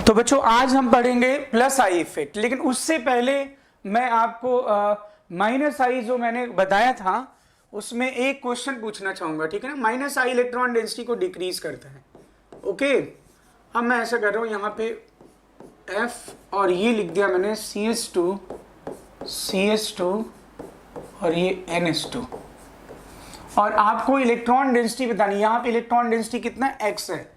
तो बच्चों आज हम पढ़ेंगे प्लस आई इफेक्ट, लेकिन उससे पहले मैं आपको माइनस आई जो मैंने बताया था उसमें एक क्वेश्चन पूछना चाहूंगा, ठीक है ना। माइनस आई इलेक्ट्रॉन डेंसिटी को डिक्रीज करता है। ओके, अब मैं ऐसा कर रहा हूं, यहां पे F और ये लिख दिया मैंने CS2 और ये NS2, और आपको इलेक्ट्रॉन डेंसिटी बतानी। यहां पे इलेक्ट्रॉन डेंसिटी कितना x है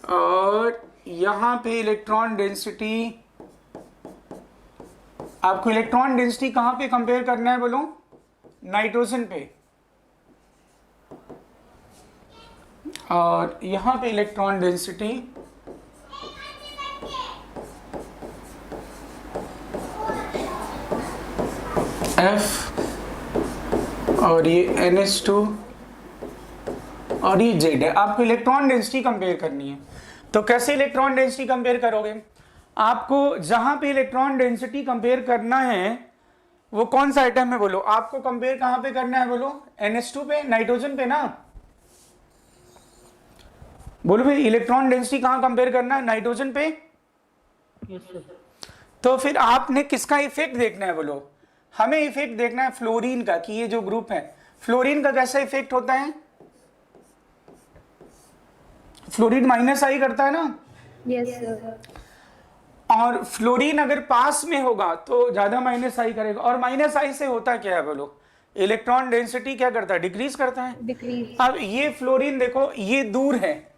और यहां पे इलेक्ट्रॉन डेंसिटी, आपको इलेक्ट्रॉन डेंसिटी कहां पे कंपेयर करना है बोलो? नाइट्रोजन पे, और यहां पे इलेक्ट्रॉन डेंसिटी F और ये NS2 और ये Z है। आपको इलेक्ट्रॉन डेंसिटी कंपेयर करनी है। तो कैसे इलेक्ट्रॉन डेंसिटी कंपेयर करोगे? आपको जहां पे इलेक्ट्रॉन डेंसिटी कंपेयर करना है वो कौन सा आइटम है बोलो? आपको कंपेयर कहां पे करना है बोलो? NH2 पे, नाइट्रोजन पे ना। बोलो भाई, इलेक्ट्रॉन डेंसिटी कहां कंपेयर करना है? नाइट्रोजन पे। तो फिर आपने किसका इफेक्ट देखना है बोलो? हमें इफेक्ट देखना है फ्लोरीन का, कि ये जो ग्रुप है फ्लोरीन का कैसा इफेक्ट होता है। फ्लोरीन माइनस आई करता है ना। Yes sir. और फ्लोरीन अगर पास में होगा तो ज्यादा माइनस आई करेगा, और माइनस आई से होता क्या है बोलो? इलेक्ट्रॉन डेंसिटी क्या करता है? डिक्रीज करता है। डिक्रीज। अब ये फ्लोरीन देखो, ये दूर है,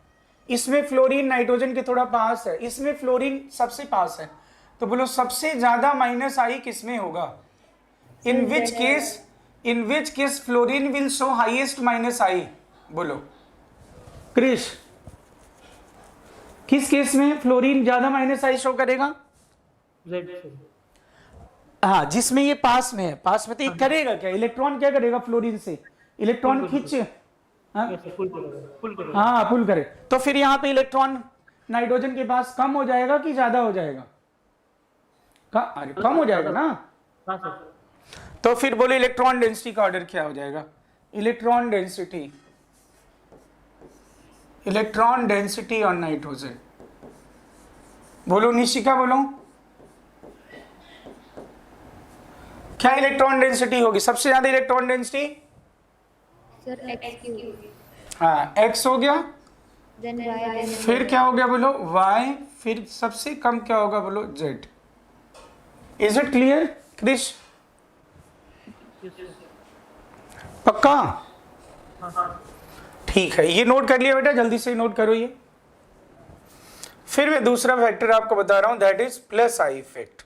इसमें फ्लोरीन नाइट्रोजन के थोड़ा पास है, इसमें फ्लोरीन सबसे पास है। तो बोलो सबसे ज्यादा माइनस आई किसमें होगा? In which case fluorine will show highest minus I? बोलो क्रिश, किस केस में फ्लोरीन ज्यादा माइनस आई शो करेगा? हाँ, जिसमें ये पास में है। पास में तो ये करेगा क्या? इलेक्ट्रॉन क्या करेगा फ्लोरीन से? इलेक्ट्रॉन खींच, हाँ पुल करे। तो फिर यहाँ पे इलेक्ट्रॉन नाइट्रोजन के पास कम हो जाएगा कि ज्यादा हो जाएगा? अरे कम हो जाएगा ना। तो फिर बोले इलेक्ट्रॉन डेंसिटी का ऑर्डर क्या हो जाएगा? Electron density on nitrogen. बोलो निशिका, बोलो क्या इलेक्ट्रॉन डेंसिटी होगी? सबसे ज्यादा electron density sir x cube. हाँ, x हो गया। देन y, फिर क्या हो गया बोलो? y। फिर सबसे कम क्या होगा बोलो? z। Is it clear Krish? पक्का? ठीक है, ये नोट कर लिया बेटा, जल्दी से नोट करो ये। फिर मैं दूसरा फैक्टर आपको बता रहा हूं, that is plus I effect.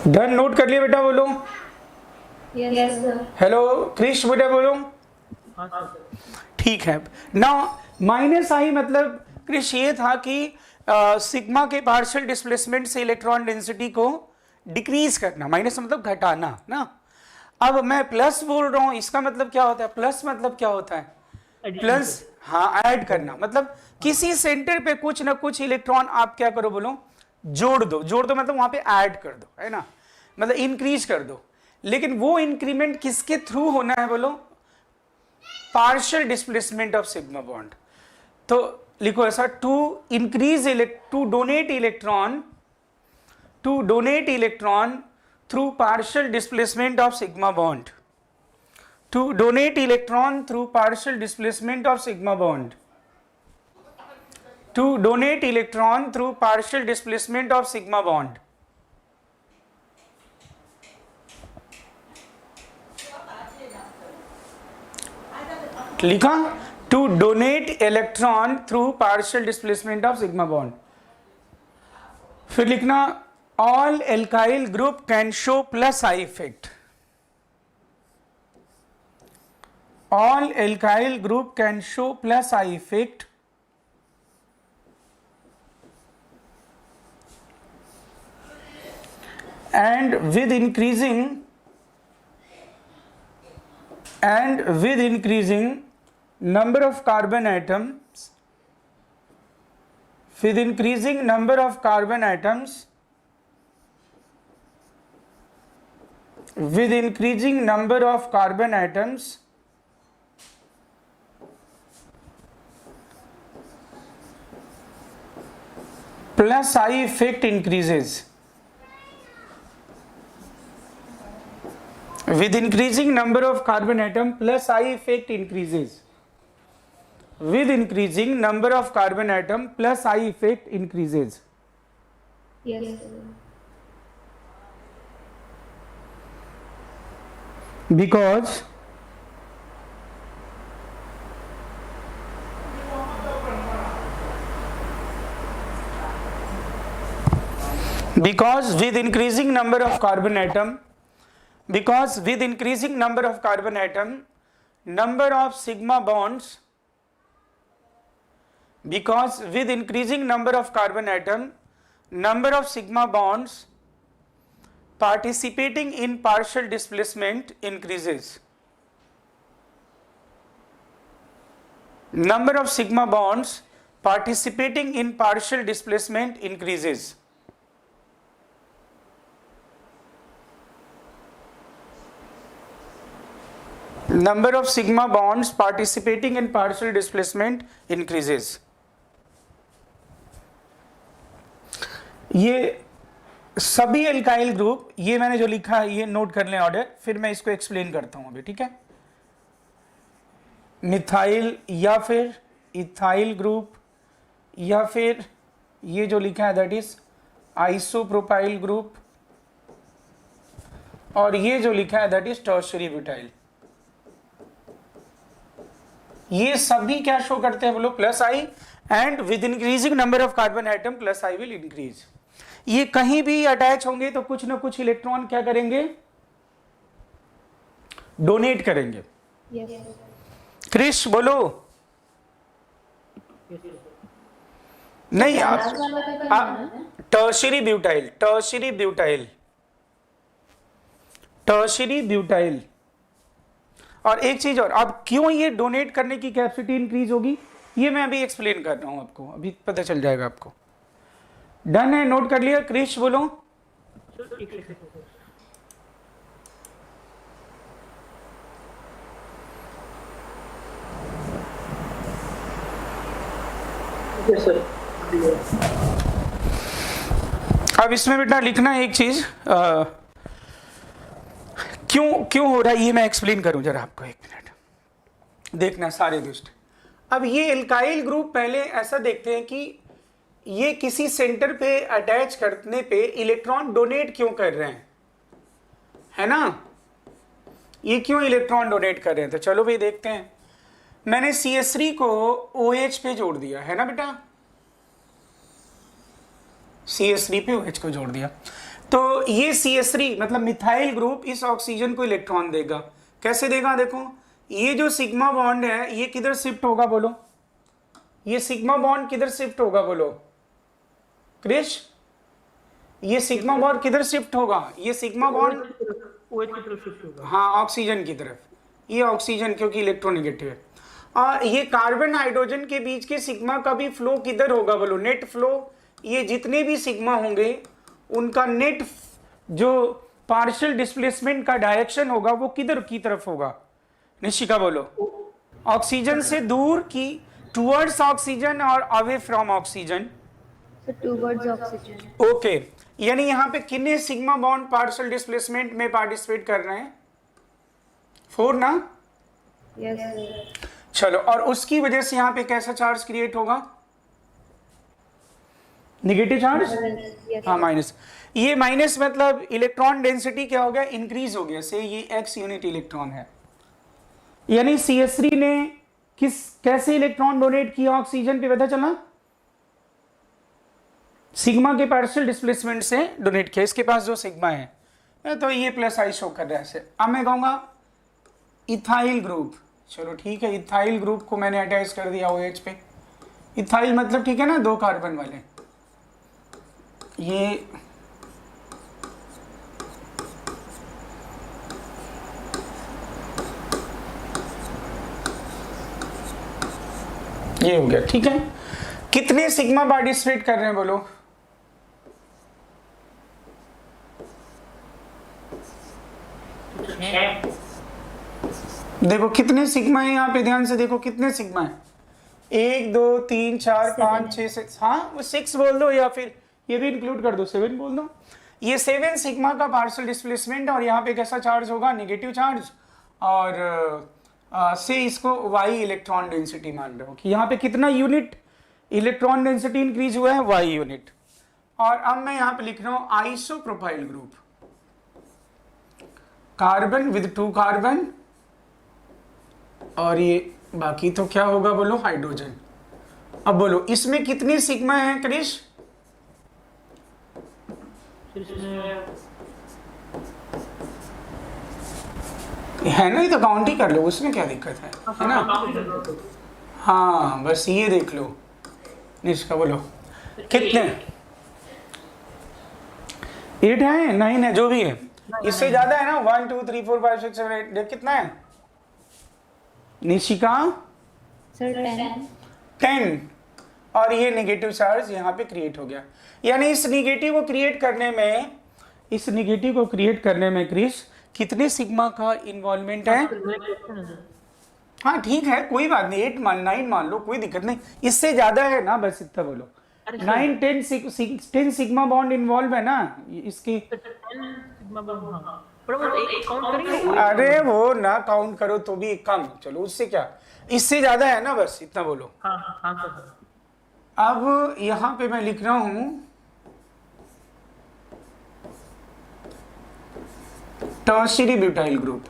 Done, note कर लिया बेटा, बोलो यस सर। हेलो क्रिश, बेटा बोलो। ठीक है ना। माइनस आई मतलब क्रिश ये था कि सिग्मा के पार्शियल डिस्प्लेसमेंट से इलेक्ट्रॉन डेंसिटी को डिक्रीज करना। माइनस मतलब घटाना ना। अब मैं प्लस बोल रहा हूं, इसका मतलब क्या होता है? प्लस मतलब क्या होता है? प्लस, हाँ, ऐड करना। मतलब किसी सेंटर पे कुछ ना कुछ इलेक्ट्रॉन आप क्या करो बोलो? जोड़ दो। जोड़ दो मतलब वहां पे ऐड कर दो, है ना, मतलब इंक्रीज कर दो। लेकिन वो इंक्रीमेंट किसके थ्रू होना है बोलो? Partial displacement of sigma bond. तो लिखो ऐसा, to donate electron through partial displacement of sigma bond. To donate electron through partial displacement of sigma bond. To donate electron through partial displacement of sigma bond. लिखा? To donate electron through partial displacement of sigma bond. फिर लिखना, all alkyl group can show plus I effect. All alkyl group can show plus I effect and with increasing and with increasing number of carbon atoms, with increasing number of carbon atoms, with increasing number of carbon atoms, plus I effect increases. With increasing number of carbon atom plus I effect increases. With increasing number of carbon atom plus I effect increases. Yes, sir. Because with increasing number of carbon atom, because with increasing number of carbon atom, number of sigma bonds, because with increasing number of carbon atom, number of sigma bonds participating in partial displacement increases. Number of sigma bonds participating in partial displacement increases. Number of sigma bonds participating in partial displacement increases. ये सभी alkyl group, ये मैंने जो लिखा है ये note कर लें ऑर्डर, फिर मैं इसको एक्सप्लेन करता हूं अभी, ठीक है। मिथाइल या फिर इथाइल ग्रुप, या फिर ये जो लिखा है दैट इज आइसोप्रोपाइल ग्रुप, और ये जो लिखा है दैट इज टर्शियरी ब्यूटाइल। ये सभी क्या शो करते हैं बोलो, plus I, and with increasing number of carbon atom plus I will increase. ये कहीं भी अटैच होंगे तो कुछ ना कुछ इलेक्ट्रॉन क्या करेंगे, डोनेट करेंगे। क्रिश बोलो। नहीं, tertiary butyl, tertiary butyl, tertiary butyl. और एक चीज और, अब क्यों ये डोनेट करने की कैपेसिटी इंक्रीज होगी ये मैं अभी एक्सप्लेन कर रहा हूं आपको, अभी पता चल जाएगा आपको। डन है, नोट कर लिया। क्रिश बोलो। अब इसमें बेटा लिखना है एक चीज, क्यों हो रहा है ये मैं एक्सप्लेन करूं जरा आपको, एक मिनट देखना सारे दोस्त। अब ये एल्काइल ग्रुप पहले ऐसा देखते हैं कि ये किसी सेंटर पे अटैच करने पे इलेक्ट्रॉन डोनेट क्यों कर रहे हैं, है ना, ये क्यों इलेक्ट्रॉन डोनेट कर रहे हैं। तो चलो भाई देखते हैं। मैंने CH3 को OH पे जोड़ दिया है ना बेटा, CH3 पे OH को जोड़ दिया, तो ये CH3 मतलब मिथाइल ग्रुप इस ऑक्सीजन को इलेक्ट्रॉन देगा। कैसे देगा, देखो ये जो सिग्मा बॉन्ड है ये किधर शिफ्ट होगा बोलो, ये सिग्मा बॉन्ड किधर शिफ्ट होगा बोलो क्रिश, ये सिग्मा बॉन्ड किधर शिफ्ट होगा, ये सिग्मा बॉन्ड OH की तरफ शिफ्ट होगा, हाँ ऑक्सीजन की तरफ, ये ऑक्सीजन क्योंकि इलेक्ट्रोनेगेटिव है। और ये कार्बन हाइड्रोजन के बीच के सिग्मा का भी फ्लो किधर होगा बोलो, नेट फ्लो। ये जितने भी सिग्मा होंगे उनका नेट जो पार्शियल डिस्प्लेसमेंट का डायरेक्शन होगा वो किधर की तरफ होगा, निशिका बोलो, ऑक्सीजन से दूर की टुवर्ड्स ऑक्सीजन और away from oxygen, towards oxygen. Okay, यानी यहाँ पे कितने सिग्मा बॉन्ड पार्शियल डिस्प्लेसमेंट में पार्टिसिपेट कर रहे हैं, 4 ना। Yes sir. चलो, और उसकी वजह से यहाँ पे कैसा चार्ज क्रिएट होगा, नेगेटिव चार्ज, हाँ माइनस। ये माइनस मतलब इलेक्ट्रॉन डेंसिटी क्या हो गया, इंक्रीज हो गया, से ये x यूनिट इलेक्ट्रॉन है। यानी CH3 ने कैसे इलेक्ट्रॉन डोनेट किया ऑक्सीजन पे, पता चला, सिग्मा के पार्शियल डिस्प्लेसमेंट से डोनेट किया। इसके पास जो सिग्मा है तो ये प्लस आई शो कर रहा है ऐसे। अब मैं कहूंगा इथाइल ग्रुप, चलो ठीक है, इथाइल ग्रुप को मैंने अटैच कर दिया OH पे। इथाइल मतलब ठीक है ना, 2 कार्बन वाले, ये ये हो गया, ठीक है। कितने सिग्मा पार्टिसिपेट कर रहे हैं बोलो? देखो कितने सिग्मा है यहाँ पे, ध्यान से देखो कितने सिग्मा है। 1 2 3 4 5 6 7, हाँ वो 6 बोल दो या फिर ये भी इंक्लूड कर दो, 7 बोल दो। ये 7 सिग्मा का पार्शियल डिस्प्लेसमेंट, और यहाँ पे कैसा चार्ज होगा? Negative charge. और से इसको वाई इलेक्ट्रॉन डेंसिटी मान रहे हो कि यहाँ पे कितना यूनिट इलेक्ट्रॉन डेंसिटी इंक्रीज हुआ है? Why unit. और अब मैं यहाँ पे लिख रहा हूँ isopropyl group, carbon with 2 carbon, और ये बाकी तो क्या होगा बोलो? हाइड्रोजन। अब बोलो इसमें कितनी सिग्मा है क्रिश? है ना, ये तो काउंट ही कर लो, उसमें क्या दिक्कत है ना? हाँ बस ये देख लो निष्का, बोलो कितने? 8 है, 9 है, जो भी है, इससे ज्यादा है ना? 1 2 3 4 5 6 7 8, कितना है निशिका? सर 10। और ये नेगेटिव चार्ज यहाँ पे क्रिएट हो गया। यानी इस नेगेटिव को क्रिएट करने में क्रिश कितने सिग्मा का इन्वॉल्वमेंट है? हाँ ठीक है, कोई बात नहीं, 8 9 मान लो, कोई दिक्कत नहीं। इससे ज्यादा है ना, बस इतना बोलो। 9 10 सिग्मा बॉन्ड इन्वॉल्व है ना इसकी। अरे वो ना काउंट करो तो भी कम, चलो उससे क्या, इससे ज्यादा है ना, बस इतना बोलो। अब यहां पे मैं लिख रहा हूं टर्शियरी ब्यूटाइल ग्रुप।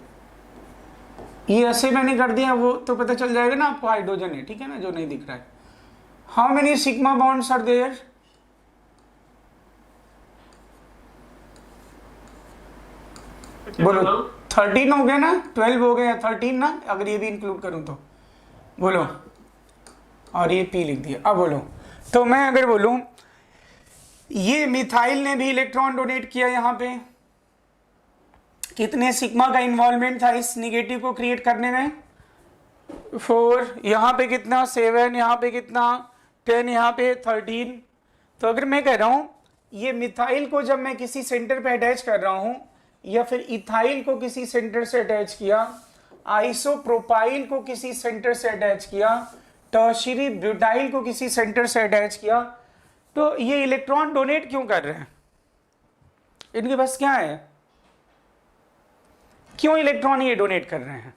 ये ऐसे मैंने कर दिया, वो तो पता चल जाएगा ना आपको हाइड्रोजन है, ठीक है ना, जो नहीं दिख रहा है। How many sigma bonds are there? बोलो 13 हो गया ना, 12 हो गया, 13 ना, अगर ये भी इंक्लूड करूं तो बोलो। और ये पी लिख दिया। अब बोलो, तो मैं अगर बोलूं ये मिथाइल ने भी इलेक्ट्रॉन डोनेट किया, यहाँ पे कितने सिग्मा का इन्वॉल्वमेंट था इस निगेटिव को क्रिएट करने में? 4, यहाँ पे कितना 7, यहाँ पे कितना 10, यहाँ पे 13। तो अगर मैं कह रहा हूं ये मिथाइल को जब मैं किसी सेंटर पे अटैच कर रहा हूं, या फिर इथाइल को किसी सेंटर से अटैच किया, आइसोप्रोपाइल को किसी सेंटर से अटैच किया, टर्शियरी ब्यूटाइल को किसी सेंटर से अटैच किया, तो ये इलेक्ट्रॉन डोनेट क्यों कर रहे हैं? इनके पास क्या है? क्यों इलेक्ट्रॉन ये डोनेट कर रहे हैं?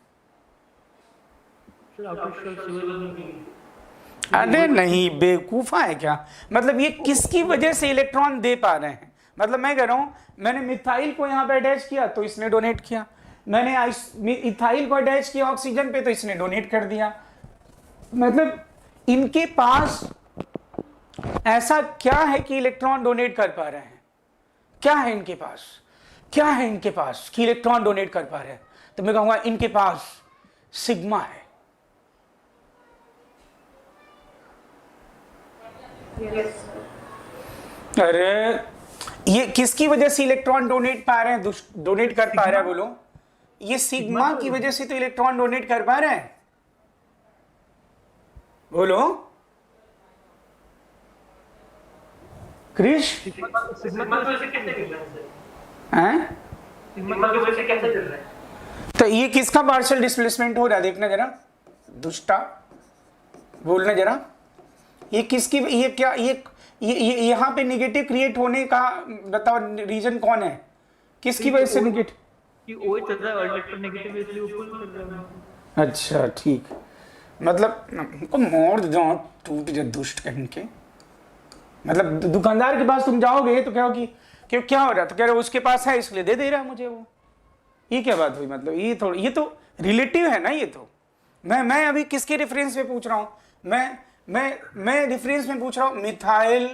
अरे नहीं, बेवकूफा है क्या? मतलब ये किसकी वजह से इलेक्ट्रॉन दे पा रहे हैं? मतलब मैं कह रहा हूं मैंने मिथाइल को यहां पे अटैच किया तो इसने डोनेट किया, मैंने इथाइल को अटैच किया ऑक्सीजन पे तो इसने डोनेट कर दिया। मतलब इनके पास ऐसा क्या है कि इलेक्ट्रॉन डोनेट कर पा रहे हैं? क्या है इनके पास? क्या है इनके पास कि इलेक्ट्रॉन डोनेट कर पा रहे हैं? तो मैं कहूंगा इनके पास सिग्मा है। अरे ये किसकी वजह से इलेक्ट्रॉन डोनेट पा रहे हैं, डोनेट कर पा रहे हैं? बोलो, ये सिग्मा की वजह से तो इलेक्ट्रॉन डोनेट कर पा रहे हैं। बोलो क्रिश, तो ये किसका पार्शियल डिस्प्लेसमेंट हो रहा है? देखना जरा, दुष्टा बोलना जरा, ये किसकी, ये क्या, ये यहाँ पे नेगेटिव क्रिएट होने का बताओ रीजन कौन है? किसकी वजह से नेगेटिव? अच्छा ठीक, मतलब हमको मोड़ दो, टूट जा दुष्ट कहीं के। मतलब दुकानदार के पास तुम जाओगे तो क्या कि क्या हो रहा, तो कह रहे उसके पास है इसलिए दे रहा है मुझे वो। ये क्या बात हुई? मतलब ये तो रिलेटिव है ना। ये तो मैं अभी किसके रेफरेंस में पूछ रहा हूं? मैं रेफरेंस में पूछ रहा हूं methyl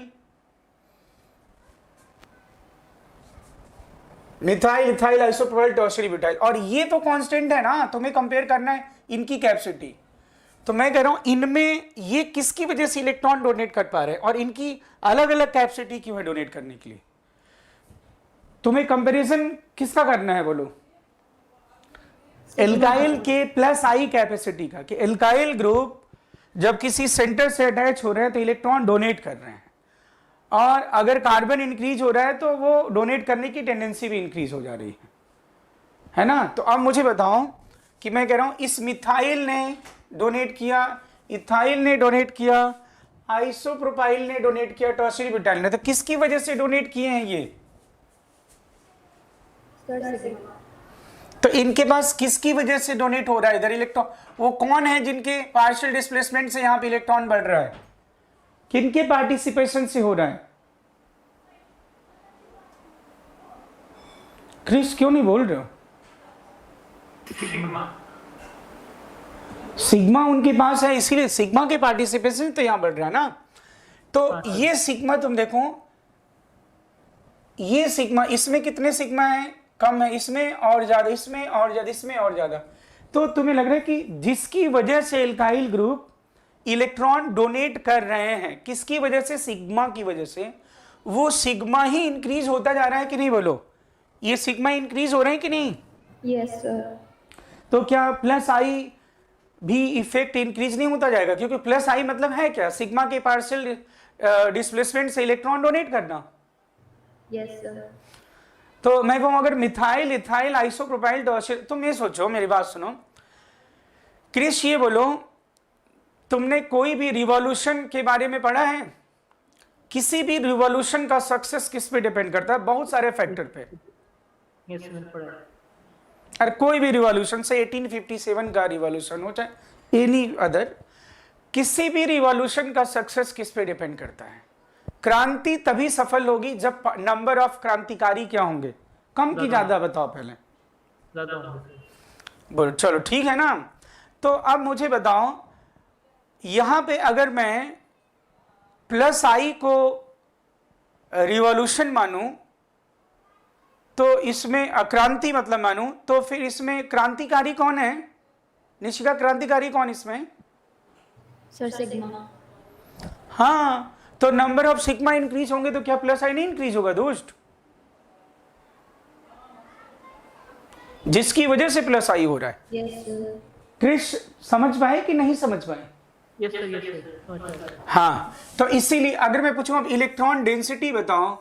ethyl isopropyl tertiary butyl, और ये तो कांस्टेंट है ना, तुम्हें कंपेयर करना है इनकी कैपेसिटी। तो मैं कह रहा हूं इनमें ये किसकी वजह से इलेक्ट्रॉन डोनेट कर पा रहे हैं और इनकी अलग अलग कैपेसिटी क्यों है डोनेट करने के लिए? तुम्हें कंपैरिजन किसका करना है? बोलो, एल्काइल के प्लस आई कैपेसिटी का, कि एल्काइल ग्रुप जब किसी सेंटर से अटैच हो रहे हैं तो इलेक्ट्रॉन डोनेट कर रहे हैं, और अगर कार्बन इंक्रीज हो रहा है तो वो डोनेट करने की टेंडेंसी भी इंक्रीज हो जा रही है ना। तो अब मुझे बताओ कि मैं कह रहा हूं इस मिथाइल ने डोनेट किया, इथाइल ने डोनेट किया, आइसोप्रोपाइल ने डोनेट किया, टर्शियरी ब्यूटाइल ने, तो किसकी वजह से डोनेट किए हैं ये? Sir sigma. तो इनके पास किसकी वजह से डोनेट हो रहा है इधर इलेक्ट्रॉन? वो कौन है जिनके पार्शियल डिस्प्लेसमेंट से यहां पे इलेक्ट्रॉन बढ़ रहा है? किनके पार्टिसिपेशन से हो रहा है? क्रिस क्यों नहीं बोल रहे हो? सिग्मा उनके पास है, इसीलिए सिग्मा के पार्टिसिपेशन तो यहां बढ़ रहा है ना। तो ये सिग्मा तुम देखो, ये सिग्मा, इसमें कितने सिग्मा है? कम है, इसमें और ज्यादा, इसमें और ज्यादा, इसमें और ज्यादा। तो तुम्हें लग रहा है कि जिसकी वजह से एल्काइल ग्रुप इलेक्ट्रॉन डोनेट कर रहे हैं, किसकी वजह से? सिग्मा की वजह से। वो सिग्मा ही इंक्रीज होता जा रहा है कि नहीं? बोलो, ये सिग्मा इंक्रीज हो रहे हैं कि नहीं? Yes sir. तो क्या प्लस आई भी इफेक्ट इंक्रीज नहीं होता जाएगा? क्योंकि प्लस आई मतलब है क्या? सिग्मा के पार्शियल डिस्प्लेसमेंट से इलेक्ट्रॉन डोनेट करना। Yes sir. तो मैं कहूं अगर मिथाइल, इथाइल, आइसोप्रोपाइल, टर्शियल, तुम ये सोचो, मेरी बात सुनो क्रिश, ये बोलो तुमने कोई भी रिवॉल्यूशन के बारे में पढ़ा है? किसी भी रिवॉल्यूशन का सक्सेस किस पे डिपेंड करता है? बहुत सारे फैक्टर पे। यस मैंने पढ़ा है। अरे कोई भी रिवॉल्यूशन से 1857 का रिवॉल्यूशन हो चाहे एनी अदर, किसी भी रिवॉल्यूशन का सक्सेस किस पे डिपेंड करता है? क्रांति तभी सफल होगी जब नंबर ऑफ क्रांतिकारी क्या होंगे? कम की ज्यादा? बताओ पहले। ज्यादा होंगे। बोलो, चलो ठीक है ना। तो अब मुझे बताओ, यहां पे अगर मैं प्लस आई को रिवॉल्यूशन मानूं, तो इसमें क्रांति मतलब मानूं, तो फिर इसमें क्रांतिकारी कौन है? निशिका, क्रांतिकारी कौन इसमें? Sir sigma. हाँ, तो नंबर ऑफ सिग्मा इंक्रीज होंगे तो क्या प्लस आई नहीं इंक्रीज होगा दोस्त? जिसकी वजह से प्लस आई हो रहा है। Yes sir. क्रिश समझ पाए कि नहीं समझ पाए? Yes sir, yes sir. हाँ, तो इसीलिए अगर मैं पूछूं अब इलेक्ट्रॉन डेंसिटी बताओ,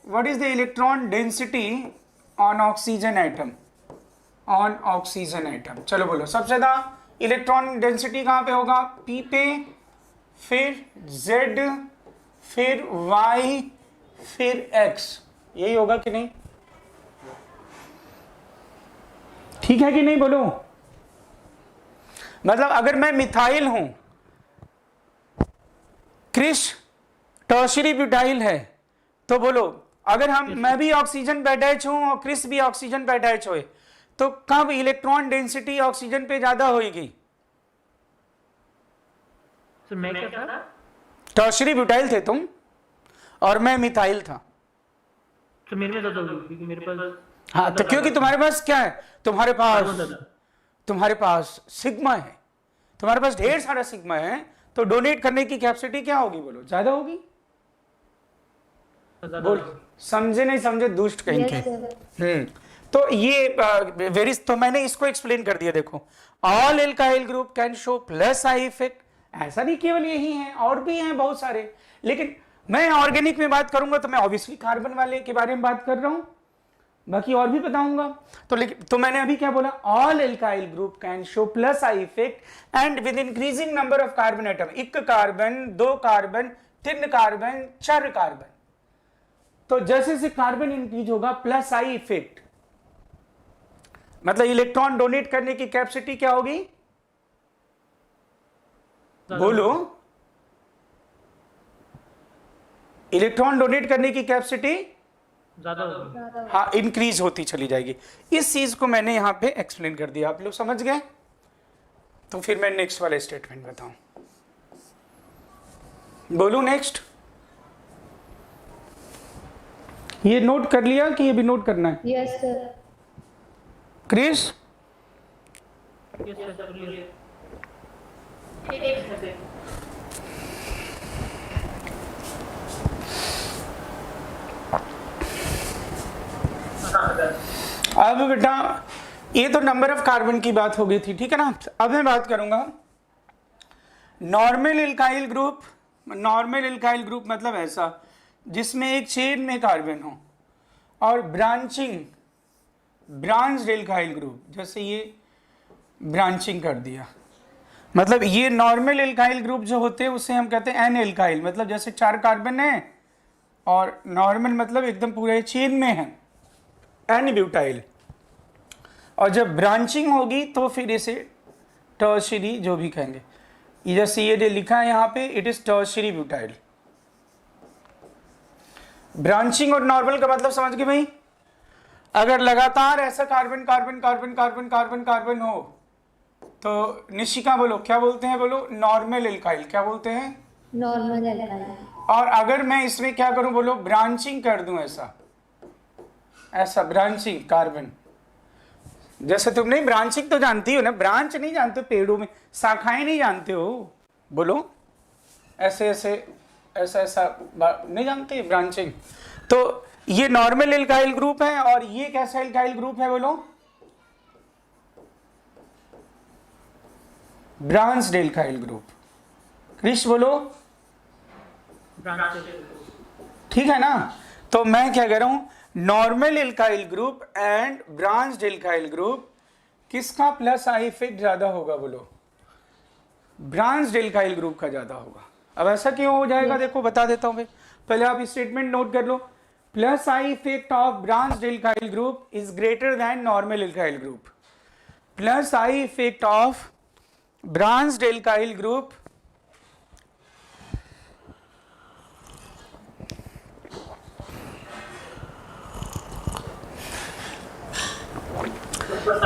what is the electron density on oxygen atom? On oxygen atom, चलो बोलो, सबसे ज्यादा इलेक्ट्रॉन डेंसिटी कहां पे होगा? पी पे, फिर जेड, फिर वाई, फिर एक्स, यही होगा कि नहीं? ठीक है कि नहीं? बोलो, मतलब अगर मैं मिथाइल हूं, क्रिश टर्शियरी ब्यूटाइल है, तो बोलो अगर मैं भी ऑक्सीजन पे अटैच हूं और क्रिस भी ऑक्सीजन पे अटैच होए, तो कब इलेक्ट्रॉन डेंसिटी ऑक्सीजन पे ज्यादा होगी? तो मैं क्या था? टर्शियरी ब्यूटाइल थे तुम और मैं मिथाइल था। तो मेरे में ज्यादा होगी क्योंकि मेरे पास। हाँ, तो क्योंकि तुम्हारे पास क्या है? तुम्हारे पास सिग्मा है, तुम्हारे पास ढेर सारा सिग्मा है, तो डोनेट करने की कैपेसिटी क्या होगी? बोलो, ज्यादा होगी। बोल, समझे नहीं समझे दुष्ट कहीं के? तो ये वेरी, तो मैंने इसको एक्सप्लेन कर दिया। देखो, all alkyl group can show plus I effect. ऐसा नहीं केवल यही है, और भी हैं बहुत सारे, लेकिन मैं ऑर्गेनिक में बात करूंगा तो मैं ऑब्वियसली कार्बन वाले के बारे में बात कर रहा हूं, बाकी और भी बताऊंगा। तो लेकिन तो मैंने अभी क्या बोला? All alkyl group can show plus I effect and with increasing number of carbon atom. 1 carbon, 2 carbon, 3 carbon, 4 carbon. तो जैसे से कार्बन इंक्रीज होगा प्लस आई इफेक्ट, मतलब इलेक्ट्रॉन डोनेट करने की कैपेसिटी क्या होगी? बोलो, इलेक्ट्रॉन डोनेट करने की कैपेसिटी ज्यादा होगी। हाँ, इंक्रीज होती चली जाएगी। इस चीज को मैंने यहां पे एक्सप्लेन कर दिया, आप लोग समझ गए? तो फिर मैं नेक्स्ट वाला स्टेटमेंट बताऊं। बोलू नेक्स्ट? ये नोट कर लिया कि ये भी नोट करना है? Yes sir. Chris, yes sir. अब बेटा ये तो नंबर ऑफ कार्बन की बात हो गई थी, ठीक है ना? अब मैं बात करूंगा नॉर्मल एल्काइल ग्रुप मतलब ऐसा जिसमें एक चेन में कार्बन हो, और ब्रांच्ड एल्काइल ग्रुप, जैसे ये ब्रांचिंग कर दिया, मतलब ये नॉर्मल एल्काइल ग्रुप जो होते हैं उसे हम कहते हैं एन एल्काइल, मतलब जैसे 4 कार्बन है और नॉर्मल मतलब एकदम पूरे चेन में है, एन ब्यूटाइल। और जब ब्रांचिंग होगी तो फिर इसे टर्शियरी जो भी कहेंगे, जैसे ये लिखा है यहाँ पे, it is tertiary butyl. Branching और नॉर्मल का मतलब समझ गए भाई? अगर लगातार ऐसा carbon carbon carbon carbon carbon carbon हो तो निशिका बोलो क्या बोलते हैं? बोलो नॉर्मल एल्काइल। क्या बोलते हैं? Normal alkyl. और अगर मैं इसमें क्या करूं? बोलो ब्रांचिंग कर दूं, ऐसा ब्रांचिंग कार्बन, जैसे तुम नहीं ब्रांचिंग तो जानती हो ना, ब्रांच नहीं जानते हो, पेड़ों में शाखाएं नहीं जानते हो, बोलो ऐसे ऐसे ऐसा ऐसा नहीं जानते ब्रांचिंग। तो ये नॉर्मल एल्काइल ग्रुप है, और ये कैसा एल्काइल ग्रुप है? बोलो ब्रांच्ड एल्काइल ग्रुप। क्रिश बोलो, ठीक है ना? तो मैं क्या कह रहा हूं, normal alkyl group and branched alkyl group, किसका प्लस आई इफेक्ट ज्यादा होगा? बोलो ब्रांच्ड एल्काइल ग्रुप का ज्यादा होगा। अब ऐसा क्यों हो जाएगा? देखो बता देता हूं मैं, पहले आप स्टेटमेंट नोट कर लो। Plus I effect of branched alkyl group is greater than normal alkyl group. Plus I effect of branched alkyl group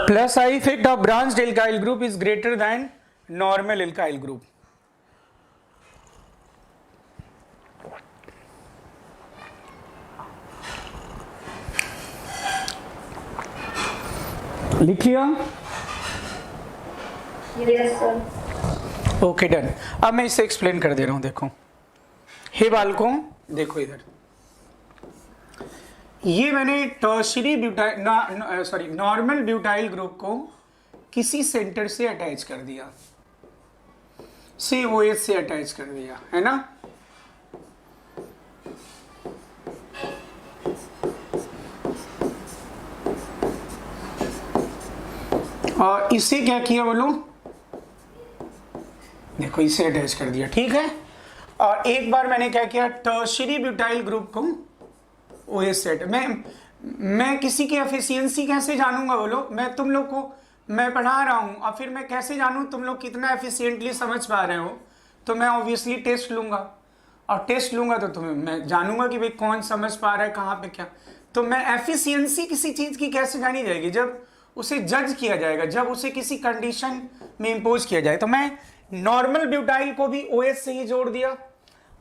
plus I effect of branched alkyl group is greater than normal alkyl group. लिख लिया? Yes sir. Okay done. अब मैं इसे explain कर दे रहा हूं। देखो हे बालकों, देखो इधर, ये मैंने tertiary butyl sorry normal butyl group को किसी सेंटर से अटैच कर दिया, COH से अटैच कर दिया, है ना? और इसे क्या किया बोलो? देखो इसे अटैच कर दिया, ठीक है। और एक बार मैंने क्या किया, टर्शियरी ब्यूटाइल ग्रुप को OH सेट। मैं किसी की एफिशिएंसी कैसे जानूंगा? बोलो मैं तुम लोग को मैं पढ़ा रहा हूं, और फिर मैं कैसे जानूं तुम लोग कितना एफिशिएंटली समझ पा रहे हो? तो मैं ऑब्वियसली टेस्ट लूंगा, और टेस्ट लूंगा तो तुम्हें मैं जानूंगा कि भाई कौन समझ पा रहा है, कहाँ पे क्या। तो मैं एफिशिएंसी किसी चीज की कैसे जानी जाएगी? जब उसे जज किया जाएगा, जब उसे किसी कंडीशन में इम्पोज किया जाए। तो मैं नॉर्मल ब्यूटाइल को भी OH से ही जोड़ दिया,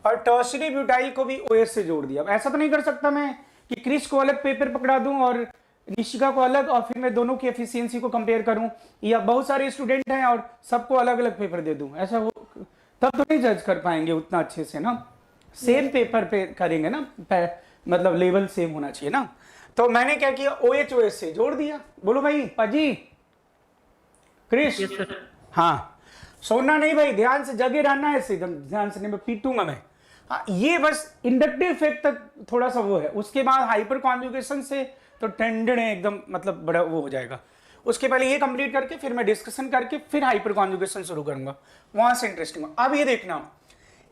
और टर्शियरी ब्यूटाइल को भी OH से जोड़ दिया। अब ऐसा तो नहीं कर सकता मैं कि क्रिश को अलग पेपर पकड़ा दूं और निशिका को अलग, और फिर मैं दोनों की एफिशिएंसी को कंपेयर करूं, या बहुत सारे स्टूडेंट हैं और सबको अलग अलग पेपर दे दूं। ऐसा वो तब तो नहीं जज कर पाएंगे उतना अच्छे से ना। सेम पेपर पे करेंगे ना, मतलब लेवल सेम होना चाहिए ना। तो मैंने क्या किया, OH से जोड़ दिया। बोलो भाई पाजी, क्रिश। हाँ सोना नहीं भाई, ध्यान से जगे रहना है, एकदम ध्यान से, नहीं मैं पीटूंगा मैं। हाँ ये बस इंडक्टिव इफेक्ट तक थोड़ा सा वो है, उसके बाद हाइपर कॉन्जुगेशन से तो टेंडेड है एकदम, मतलब बड़ा वो हो जाएगा। उसके पहले ये कंप्लीट करके फिर मैं डिस्कशन करके फिर हाइपर कॉन्जुगेशन शुरू करूंगा, वहां से इंटरेस्टिंग। अब ये देखना,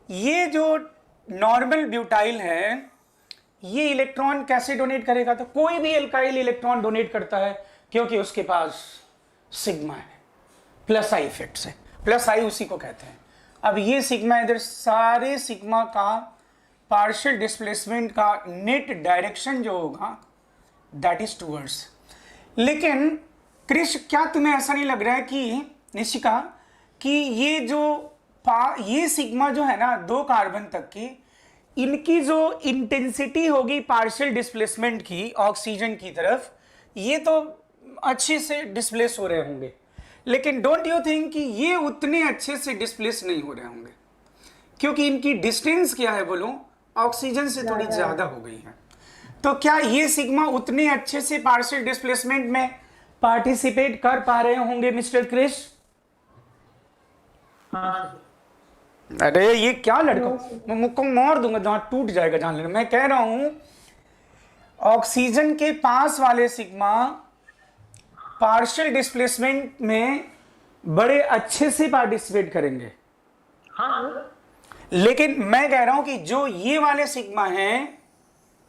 ये जो नॉर्मल ब्यूटाइल है ये इलेक्ट्रॉन कैसे डोनेट करेगा? तो कोई भी एल्काइल इलेक्ट्रॉन डोनेट करता है क्योंकि उसके पास सिग्मा है, प्लस आई इफेक्ट से। प्लस आई उसी को कहते हैं। अब ये सिग्मा, इधर सारे सिग्मा का पार्शियल डिस्प्लेसमेंट का नेट डायरेक्शन जो होगा दैट इज टूवर्ड्स। लेकिन क्रिश क्या तुम्हें ऐसा नहीं लग रहा है कि निशिका कि ये सिग्मा जो है ना 2 कार्बन तक की, इनकी जो इंटेंसिटी होगी पार्शियल डिस्प्लेसमेंट की ऑक्सीजन की तरफ, ये तो अच्छे से डिस्प्लेस हो रहे होंगे, लेकिन डोंट यू थिंक कि ये उतने अच्छे से डिस्प्लेस नहीं हो रहे होंगे क्योंकि इनकी डिस्टेंस क्या है बोलो, ऑक्सीजन से थोड़ी ज्यादा हो गई है। तो क्या ये सिग्मा उतने अच्छे से पार्शियल डिस्प्लेसमेंट में पार्टिसिपेट कर पा रहे होंगे मिस्टर क्रिश? अरे ये क्या लड़का, मैं मुक्को मार दूंगा, जहाँ टूट जाएगा जान लेना। मैं कह रहा हूं ऑक्सीजन के पास वाले सिग्मा पार्शियल डिस्प्लेसमेंट में बड़े अच्छे से पार्टिसिपेट करेंगे। हाँ लेकिन मैं कह रहा हूं कि जो ये वाले सिग्मा हैं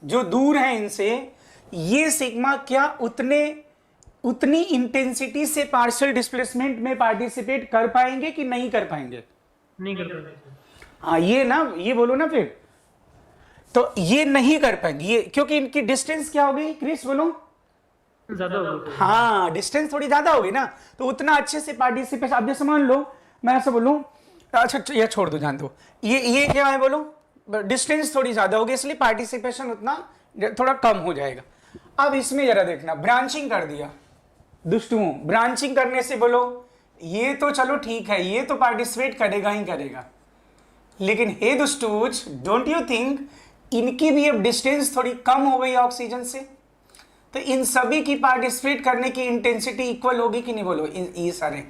जो दूर हैं इनसे, ये सिग्मा क्या उतनी इंटेंसिटी से पार्शियल डिस्प्लेसमेंट में पार्टिसिपेट कर पाएंगे कि नहीं कर पाएंगे? नहीं कर पाएंगे। हाँ ये ना, ये बोलो ना फिर, तो ये नहीं कर पाएंगे ये, क्योंकि इनकी डिस्टेंस क्या हो गई क्रिस, बोलो? ज्यादा हो गया। हाँ डिस्टेंस थोड़ी ज्यादा होगी ना, तो उतना अच्छे से पार्टिसिपेट। अब जैसे मान लो मैं ऐसे बोलूं, अच्छा ये छोड़ दो, जान दो, ये क्या है बोलो, डिस्टेंस थोड़ी ज्यादा होगी इसलिए पार्टिसिपेशन उतना थोड़ा कम हो जाएगा। अब इसमें जरा देखना, ब्रांचिंग कर दिया दुष्टुओं, ब्रांचिंग करने से बोलो ये तो चलो ठीक है, ये तो पार्टिसिपेट करेगा ही करेगा, लेकिन हे दुष्टूज, डोंट यू थिंक इनकी भी अब डिस्टेंस थोड़ी कम हो गई ऑक्सीजन से, तो इन सभी की पार्टिसिपेट करने की इंटेंसिटी इक्वल होगी कि नहीं, बोलो? ये सारे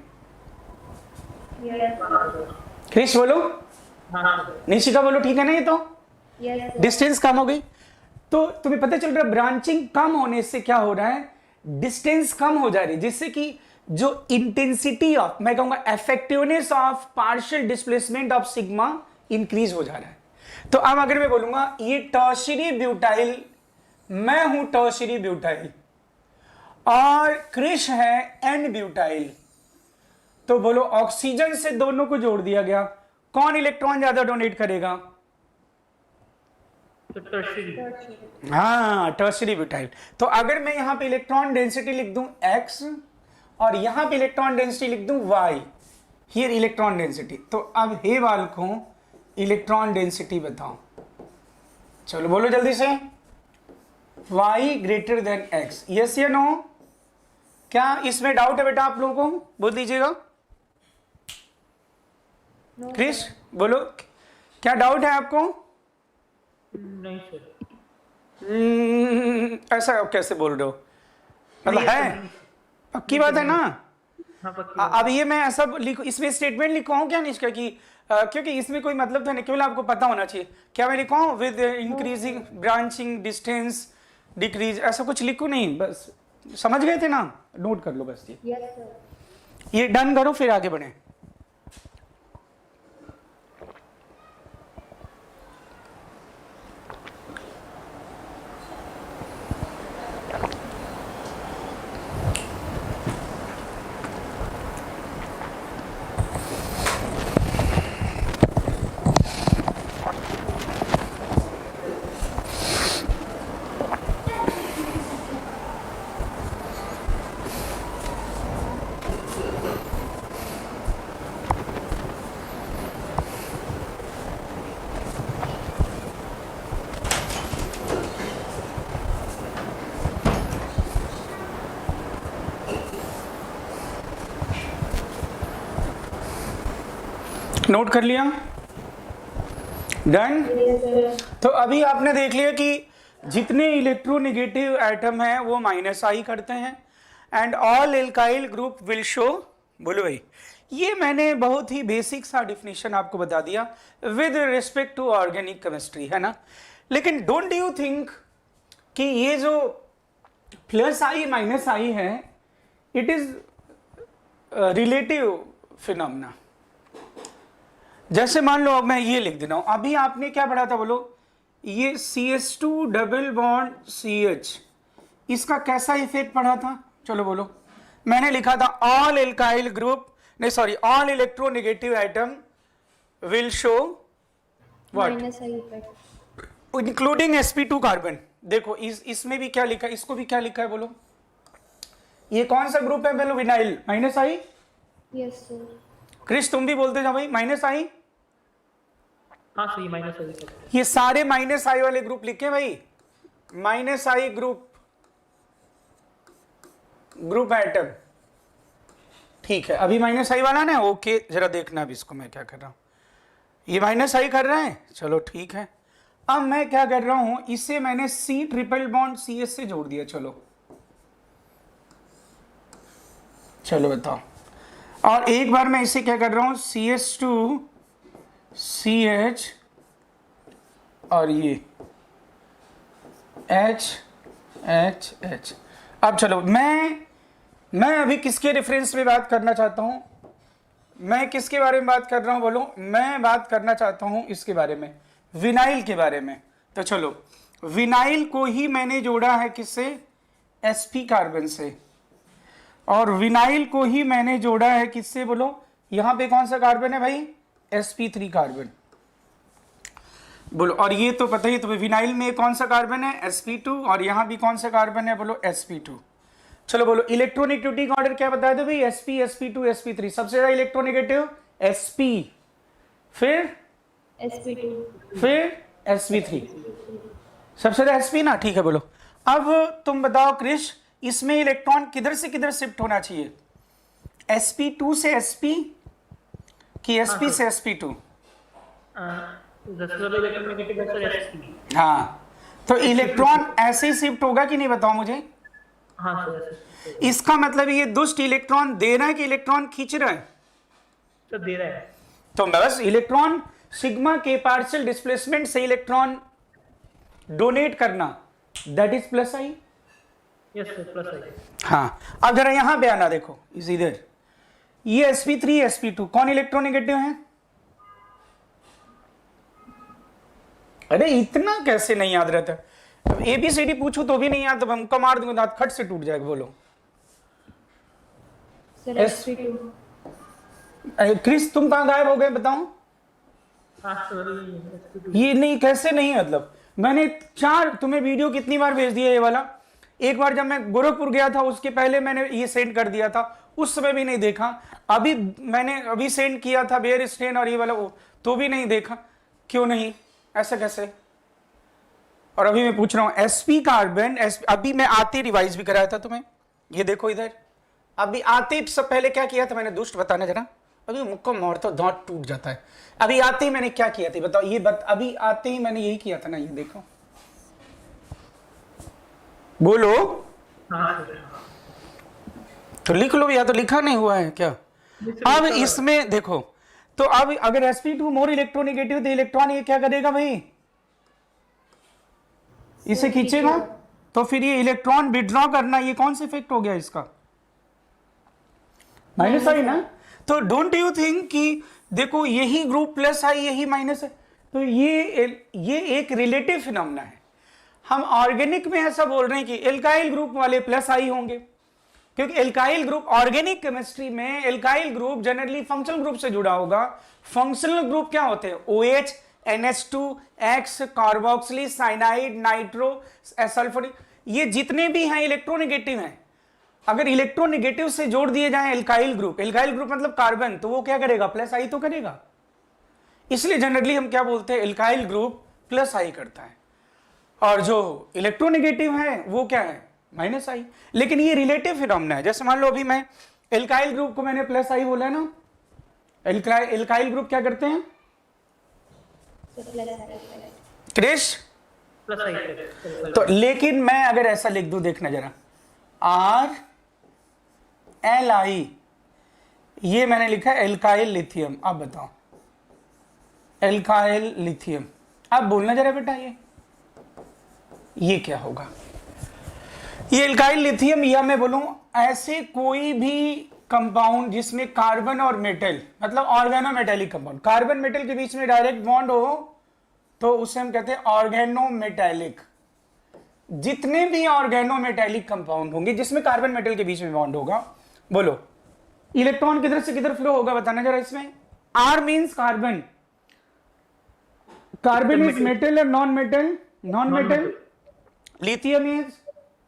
क्रिश बोलो, निशिका बोलो, ठीक है ना? ये तो यस डिस्टेंस कम हो गई, तो तुम्हें पता चल रहा है ब्रांचिंग कम होने से क्या हो रहा है, डिस्टेंस कम हो जा रही है, जिससे कि जो इंटेंसिटी ऑफ, मैं कहूंगा effectiveness of partial displacement of sigma increase हो जा रहा है। तो अब अगर मैं बोलूंगा ये टर्शियरी ब्यूटाइल, मैं हूं टर्शियरी ब्यूटाइल और क्रिश है एन ब्यूटाइल, तो बोलो ऑक्सीजन से दोनों को जोड़ दिया गया, कौन इलेक्ट्रॉन ज्यादा डोनेट करेगा? तो टर्शियरी। हाँ टर्शियरी ब्यूटाइल। तो अगर मैं यहां पे इलेक्ट्रॉन डेंसिटी लिख दूं x और यहां पे इलेक्ट्रॉन डेंसिटी लिख दूं y, हियर इलेक्ट्रॉन डेंसिटी, तो अब हे वाल को इलेक्ट्रॉन डेंसिटी बताओ, चलो बोलो जल्दी से, y greater than x, yes या नो? क्या इसमें डाउट है बेटा आप लोगों को? बोल दीजिएगा। क्रिश बोलो, क्या डाउट है आपको? नहीं सर। ऐसा कैसे बोल रहे हो, मतलब है पक्की बात है ना? हाँ पक्की। अब ये मैं ऐसा लिखो, इसमें स्टेटमेंट लिखवाऊं क्या निष्का की, क्योंकि इसमें कोई मतलब तो नहीं, केवल आपको पता होना चाहिए। क्या मैं लिखवाऊं with increasing branching distance decrease, ऐसा कुछ लिखो नहीं, बस समझ गए थे ना? नोट कर लो बस, यस सर। ये डन करो फिर आगे बढ़े। नोट कर लिया? डन। तो अभी आपने देख लिया कि जितने इलेक्ट्रोनेगेटिव एटम हैं वो माइनस आई करते हैं, and all alkyl group will show, बोलो भाई, ये मैंने बहुत ही बेसिक सा डिफिनेशन आपको बता दिया with respect to organic chemistry, है ना? लेकिन डोंट यू थिंक कि ये जो प्लस आई माइनस आई है, इट इज रिलेटिव फिनोमेना। जैसे मान लो अब मैं ये लिख दे रहा हूं, अभी आपने क्या पढ़ा था बोलो, ये CH2 डबल बॉन्ड CH, इसका कैसा इफेक्ट पढ़ा था? चलो बोलो। मैंने लिखा था ऑल एल्काइल ग्रुप, नहीं sorry, all electronegative atom will show what, minus I effect, including sp2 carbon. देखो इसमें भी क्या लिखा है, इसको भी क्या लिखा है बोलो? ये कौन सा ग्रुप है बोलो? Vinyl, minus I. Yes sir. Krish तुम भी बोलते जाओ भाई, माइनस आई। हाँ सही, माइनस आई सर। ये सारे माइनस आई वाले ग्रुप लिखे भाई, माइनस आई ग्रुप एटम, ठीक है? अभी माइनस आई वाला ना, ओके जरा देखना अभी इसको मैं क्या कर रहा हूं, ये माइनस आई कर रहा है, चलो ठीक है। अब मैं क्या कर रहा हूं, इसे मैंने C ट्रिपल बॉन्ड CS से जोड़ दिया, चलो बताओ। और एक बार मैं इसे क्या कर रहा हूं, CH2 CH और ये H H H। अब चलो मैं अभी किसके रेफरेंस में बात करना चाहता हूं, मैं किसके बारे में बात कर रहा हूं बोलो, मैं बात करना चाहता हूं इसके बारे में, विनाइल के बारे में। तो चलो विनाइल को ही मैंने जोड़ा है किससे, sp कार्बन से, और विनाइल को ही मैंने जोड़ा है किससे बोलो, यहां पे कौन सा कार्बन है भाई, sp3 कार्बन बोलो। और ये तो पता ही, तो विनाइल में कौन सा कार्बन है, sp2, और यहां भी कौन सा कार्बन है बोलो, sp2। चलो बोलो इलेक्ट्रोनेगेटिविटी का ऑर्डर क्या बता दो भाई, sp sp2 sp3। सबसे ज्यादा इलेक्ट्रोनेगेटिव sp, फिर sp2, फिर sp3, सबसे ज्यादा sp ना, ठीक है बोलो। अब तुम बताओ क्रिश, इसमें इलेक्ट्रॉन किधर से किधर शिफ्ट होना चाहिए, sp2 से sp कि sp से sp2? हाँ, तो इलेक्ट्रॉन ऐसे शिफ्ट होगा कि नहीं बताओ मुझे। हाँ सर, इसका मतलब ये दुष्ट इलेक्ट्रॉन दे रहा है कि इलेक्ट्रॉन खींच रहा है, तो दे रहा है। तो बस इलेक्ट्रॉन सिग्मा के पार्शियल डिस्प्लेसमेंट से इलेक्ट्रॉन डोनेट करना, that is plus I. Yes sir, plus I. हाँ, अब जरा यहां पे आना, देखो इस इधर, ये sp3 sp2 कौन इलेक्ट्रोनेगेटिव है, अरे इतना कैसे नहीं याद रहता, एबीसीडी पूछू तो भी नहीं याद, तो हमको मार दूंगा दांत खट से टूट जाएगा। बोलो सर sp2, अरे क्रिस तुम कहां गायब हो गए बताओ, हाँ सर, ये नहीं कैसे नहीं, मतलब मैंने तुम्हें वीडियो कितनी बार भेज दिया ये वाला, एक बार जब मैं गोरखपुर गया था उसके पहले मैंने ये सेंड कर दिया था, उस समय भी नहीं देखा, अभी मैंने अभी सेंड किया था बेयर स्टेन और ये वाला वो, तो भी नहीं देखा, क्यों नहीं, ऐसा कैसे। और अभी मैं पूछ रहा हूं sp कार्बन, अभी मैं आते रिवाइज भी कराया था तुम्हें, ये देखो इधर, अभी आते सब पहले क्या किया था मैंने, दुष्ट बताना जरा, अभी मुक्का मारता दांत टूट जाता है। अभी आते ही मैंने क्या किया था बताओ, ये अभी आते ही मैंने यही किया था ना, ये देखो बोलो, हाँ सर, तो लिख लो, या तो लिखा नहीं हुआ है क्या। अब इसमें देखो, तो अब अगर sp2 मोर इलेक्ट्रोनेगेटिव, तो इलेक्ट्रॉन ये क्या करेगा भाई, इसे खींचेगा, तो फिर ये इलेक्ट्रॉन विड्रॉ करना, ये कौन सा इफेक्ट हो गया इसका, माइनस आई ना। तो डोंट यू थिंक कि देखो यही ग्रुप प्लस आई यही माइनस है, तो ये एक रिलेटिव फिनोमेना है। हम ऑर्गेनिक में ऐसा बोल रहे हैं कि एल्काइल ग्रुप वाले प्लस आई होंगे, क्योंकि एल्काइल ग्रुप, ऑर्गेनिक केमिस्ट्री में alkyl group generally functional group से जुड़ा होगा। फंक्शनल ग्रुप क्या होते हैं, OH NH2 X carboxylic cyanide nitro sulphur, ये जितने भी हैं इलेक्ट्रोनेगेटिव हैं, अगर इलेक्ट्रोनेगेटिव से जोड़ दिए जाएं एल्काइल ग्रुप मतलब कार्बन, तो वो क्या करेगा, प्लस आई तो करेगा। इसलिए जनरली हम क्या बोलते हैं, एल्काइल ग्रुप प्लस आई करता है, और जो इलेक्ट्रोनेगेटिव है वो क्या है, माइनस आई। लेकिन ये रिलेटिव फिनोमेना है, जैसे मान लो अभी मैं एल्काइल ग्रुप को मैंने प्लस आई बोला है ना, एल्काइल ग्रुप क्या करते हैं क्रिश, प्लस आई। तो लेकिन मैं अगर ऐसा लिख दूं, देखना जरा, RLI, ये मैंने लिखा है एल्काइल लिथियम। अब बताओ एल्काइल लिथियम, अब बोलना जरा बेटा, ये क्या होगा, ये एल्काइल लिथियम, या मैं बोलूं ऐसे कोई भी कंपाउंड जिसमें कार्बन और मेटल, मतलब ऑर्गेनोमेटेलिक कंपाउंड, कार्बन मेटल के बीच में डायरेक्ट बॉन्ड हो तो उसे हम कहते हैं ऑर्गेनोमेटेलिक। जितने भी ऑर्गेनोमेटेलिक कंपाउंड होंगे जिसमें कार्बन मेटल के बीच में बॉन्ड होगा, बोलो इलेक्ट्रॉन किधर से किधर फ्लो होगा, बताना जरा इसमें। R means carbon, carbon is metal और non metal, non metal, lithium is